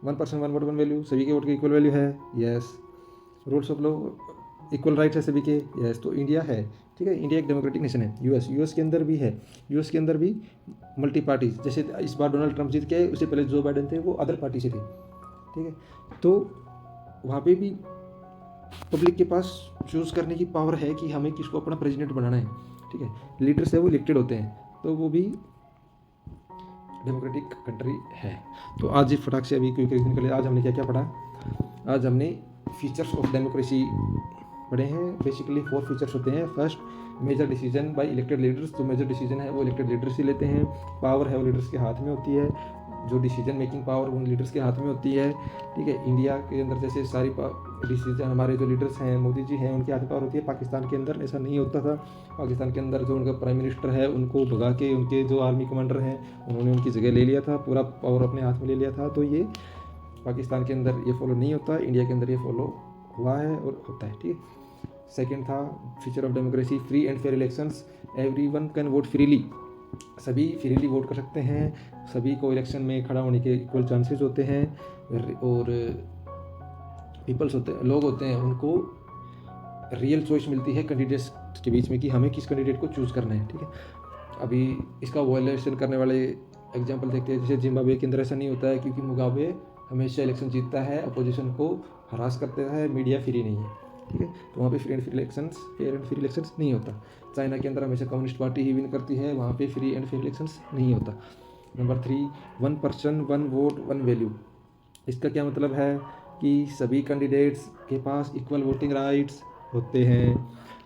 Speaker 1: 1 पर्सन 1 वोट 1 वैल्यू, सभी के वोट की इक्वल वैल्यू है, yes. Rules of law equal rights है सभी के, यस। तो इंडिया है, ठीक है। इंडिया एक डेमोक्रेटिक नेशन है। यूएस के अंदर भी है, यूएस के अंदर भी मल्टी पार्टी, जैसे इस बार डोनाल्ड ट्रंप जीत के आए, उससे पहले जो बाइडेन थे वो अदर पार्टी से थे, ठीक है। तो वहाँ पे भी पब्लिक के पास चूज़ करने की पावर है कि हमें किसको अपना प्रेसिडेंट बनाना है, ठीक है। लीडर्स है वो इलेक्टेड होते हैं, तो वो भी डेमोक्रेटिक कंट्री है। तो आज ये फटाक से अभी क्विक रिवीजन के लिए आज हमने क्या क्या पढ़ा? आज हमने फीचर्स ऑफ डेमोक्रेसी पढ़े हैं। बेसिकली 4 फीचर्स होते हैं। First, major decision by elected leaders, जो मेजर डिसीजन है वो इलेक्टेड लीडर्स ही लेते हैं। पावर है वो लीडर्स के हाथ में होती है, जो डिसीजन मेकिंग पावर उन लीडर्स के हाथ में होती है, ठीक है। इंडिया के अंदर जैसे सारी डिसीजन हमारे जो लीडर्स हैं, मोदी जी हैं, उनके हाथ में पावर होती है। पाकिस्तान के अंदर ऐसा नहीं होता था। पाकिस्तान के अंदर जो उनका प्राइम मिनिस्टर है उनको भगा के उनके जो आर्मी कमांडर हैं उन्होंने उनकी जगह ले लिया था, पूरा पावर अपने हाथ में ले लिया था। तो ये पाकिस्तान के अंदर ये फॉलो नहीं होता, इंडिया के अंदर ये फॉलो हुआ है और होता है, ठीक है। सेकेंड था feature of democracy, free and fair elections, everyone can vote freely, सभी फ्रीली वोट कर सकते हैं, सभी को इलेक्शन में खड़ा होने के इक्वल चांसेस होते हैं। और पीपल्स होते हैं, लोग होते हैं, उनको रियल चॉइस मिलती है कैंडिडेट्स के बीच में कि हमें किस कैंडिडेट को चूज़ करना है, ठीक है। अभी इसका वायलेशन करने वाले एग्जांपल देखते हैं, जैसे जिम्बाब्वे के अंदर ऐसा नहीं होता है, क्योंकि मुगाबे हमेशा इलेक्शन जीतता है, अपोजिशन को हरास करता है, मीडिया फ्री नहीं है, ठीक है। तो वहाँ पे फेयर एंड फ्री इलेक्शंस नहीं होता। चाइना के अंदर हमेशा कम्युनिस्ट पार्टी ही विन करती है, वहाँ पे फ्री एंड फेयर इलेक्शंस नहीं होता। नंबर 3, 1 पर्सन 1 वोट 1 वैल्यू, इसका क्या मतलब है कि सभी कैंडिडेट्स के पास इक्वल वोटिंग राइट्स होते हैं,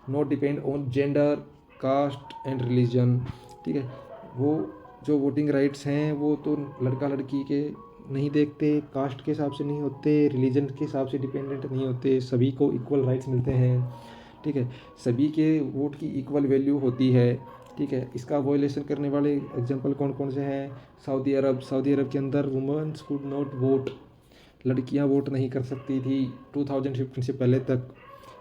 Speaker 1: not depend on gender, caste and religion. ठीक है, वो जो वोटिंग राइट्स हैं वो तो लड़का लड़की के नहीं देखते, कास्ट के हिसाब से नहीं होते, रिलीजन के हिसाब से डिपेंडेंट नहीं होते, सभी को इक्वल राइट्स मिलते हैं। ठीक है, सभी के वोट की इक्वल वैल्यू होती है। ठीक है, इसका वायलेशन करने वाले एग्जांपल कौन कौन से हैं? सऊदी अरब के अंदर वुमेन्स कुड नॉट वोट, लड़कियां वोट नहीं कर सकती थी 2015 से पहले तक।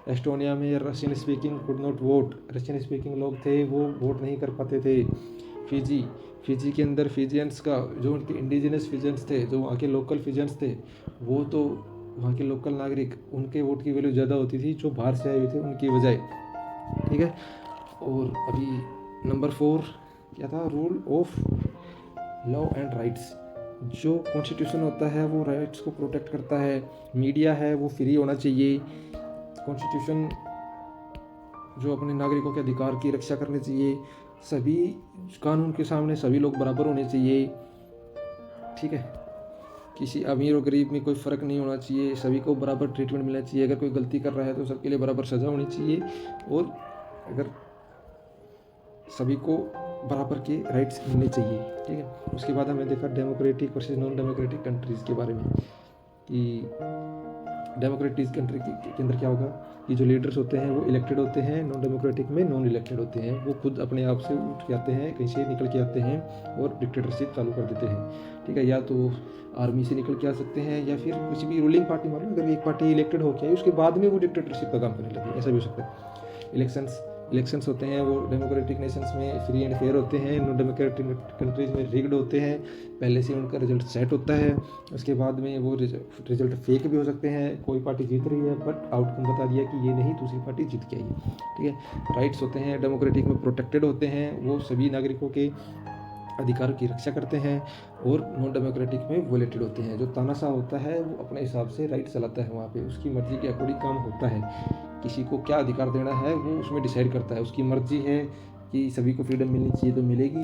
Speaker 1: एस्टोनिया में Russian speaking could not vote, Russian speaking लोग थे वो वोट नहीं कर पाते थे। फिजी के अंदर फिजियंस का, जो उनके इंडिजिनस फिजियंस थे, जो वहाँ के लोकल फिजियंस थे, वो तो वहाँ के लोकल नागरिक, उनके वोट की वैल्यू ज़्यादा होती थी जो बाहर से आए हुए थे उनकी बजाय। ठीक है, और अभी नंबर 4 क्या था? Rule of law and rights. जो कॉन्स्टिट्यूशन होता है वो राइट्स को प्रोटेक्ट करता है। मीडिया है वो फ्री होना चाहिए। कॉन्स्टिट्यूशन जो अपने नागरिकों के अधिकार की रक्षा करनी चाहिए। सभी कानून के सामने सभी लोग बराबर होने चाहिए। ठीक है, किसी अमीर और गरीब में कोई फ़र्क नहीं होना चाहिए, सभी को बराबर ट्रीटमेंट मिलना चाहिए। अगर कोई गलती कर रहा है तो सबके लिए बराबर सज़ा होनी चाहिए, और अगर सभी को बराबर के राइट्स मिलने चाहिए। ठीक है, उसके बाद हमने देखा democratic versus non democratic countries के बारे में, कि डेमोक्रेटिक कंट्री के अंदर क्या होगा कि जो लीडर्स होते हैं वो इलेक्टेड होते हैं, नॉन डेमोक्रेटिक में नॉन इलेक्टेड होते हैं। वो खुद अपने आप से उठ के आते हैं, कहीं से निकल के आते हैं और डिक्टेटरशिप चालू कर देते हैं। ठीक है, या तो आर्मी से निकल के आ सकते हैं, या फिर कुछ भी रूलिंग पार्टी, मान लो अगर एक पार्टी इलेक्टेड होकर आई उसके बाद में वो डिक्टेटरशिप का काम करने लगी, ऐसा भी हो सकता है। इलेक्शंस होते हैं वो डेमोक्रेटिक नेशंस में फ्री एंड फेयर होते हैं, नॉन डेमोक्रेटिक कंट्रीज़ में रिग्ड होते हैं। पहले से उनका रिजल्ट सेट होता है, उसके बाद में वो रिजल्ट फेक भी हो सकते हैं। कोई पार्टी जीत रही है बट आउटकम बता दिया कि ये नहीं, दूसरी पार्टी जीत के आई है। ठीक है, राइट्स होते हैं डेमोक्रेटिक में प्रोटेक्टेड होते हैं, वो सभी नागरिकों के अधिकारों की रक्षा करते हैं, और नॉन डेमोक्रेटिक में वोलेटेड होते हैं। जो तानाशाह होता है वो अपने हिसाब से राइट चलाता है, वहाँ पे उसकी मर्जी के अकॉर्डिंग काम होता है। किसी को क्या अधिकार देना है वो उसमें डिसाइड करता है। उसकी मर्जी है कि सभी को फ्रीडम मिलनी चाहिए तो मिलेगी,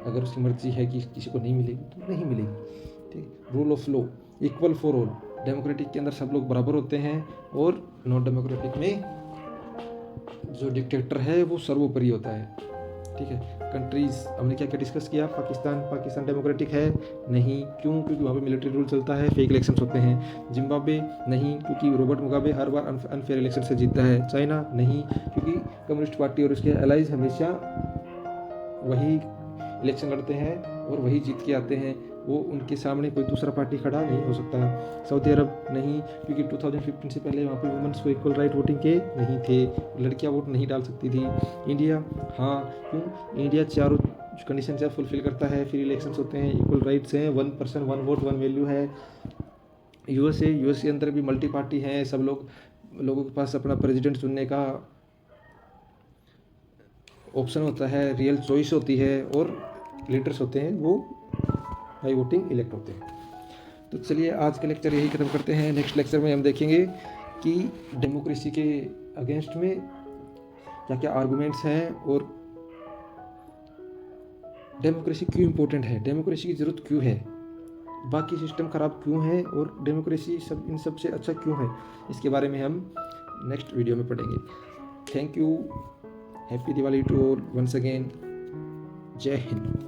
Speaker 1: अगर उसकी मर्जी है कि किसी को नहीं मिलेगी तो नहीं मिलेगी। ठीक, rule of law equal for all. Democratic के अंदर सब लोग बराबर होते हैं, और नॉन डेमोक्रेटिक में जो डिक्टेटर है वो सर्वोपरि होता है। ठीक है, कंट्रीज़ हमने क्या क्या डिस्कस किया? पाकिस्तान डेमोक्रेटिक है नहीं, क्यों? क्योंकि वहाँ पे मिलिट्री रूल चलता है, फेक इलेक्शंस होते हैं। जिम्बाब्वे नहीं, क्योंकि रॉबर्ट मुगाबे हर बार अनफेयर इलेक्शन से जीतता है। चाइना नहीं, क्योंकि कम्युनिस्ट पार्टी और उसके एलाइज हमेशा वही इलेक्शन लड़ते हैं और वही जीत के आते हैं, वो उनके सामने कोई दूसरा पार्टी खड़ा नहीं हो सकता। सऊदी अरब नहीं, क्योंकि 2015 से पहले वहाँ पे वुमेन्स को इक्वल राइट वोटिंग के नहीं थे, लड़कियाँ वोट नहीं डाल सकती थी। इंडिया हाँ, क्यों? इंडिया चारों कंडीशन से फुलफिल करता है, फ्री इलेक्शंस होते हैं, इक्वल राइट्स हैं, 1 पर्सन 1 वोट 1 वैल्यू है। यूएस के अंदर भी मल्टी पार्टी हैं, सब लोगों के पास अपना प्रेसिडेंट चुनने का ऑप्शन होता है, रियल चॉइस होती है, और लीडर्स होते हैं वो बाई वोटिंग इलेक्ट होते हैं। तो चलिए आज का लेक्चर यही खत्म करते हैं। नेक्स्ट लेक्चर में हम देखेंगे कि डेमोक्रेसी के अगेंस्ट में क्या क्या आर्गूमेंट्स हैं, और डेमोक्रेसी क्यों इम्पोर्टेंट है, डेमोक्रेसी की ज़रूरत क्यों है, बाकी सिस्टम ख़राब क्यों है, और डेमोक्रेसी इन सब से अच्छा क्यों है। इसके बारे में हम नेक्स्ट वीडियो में पढ़ेंगे। Thank you, happy Diwali to all once again, जय हिंद।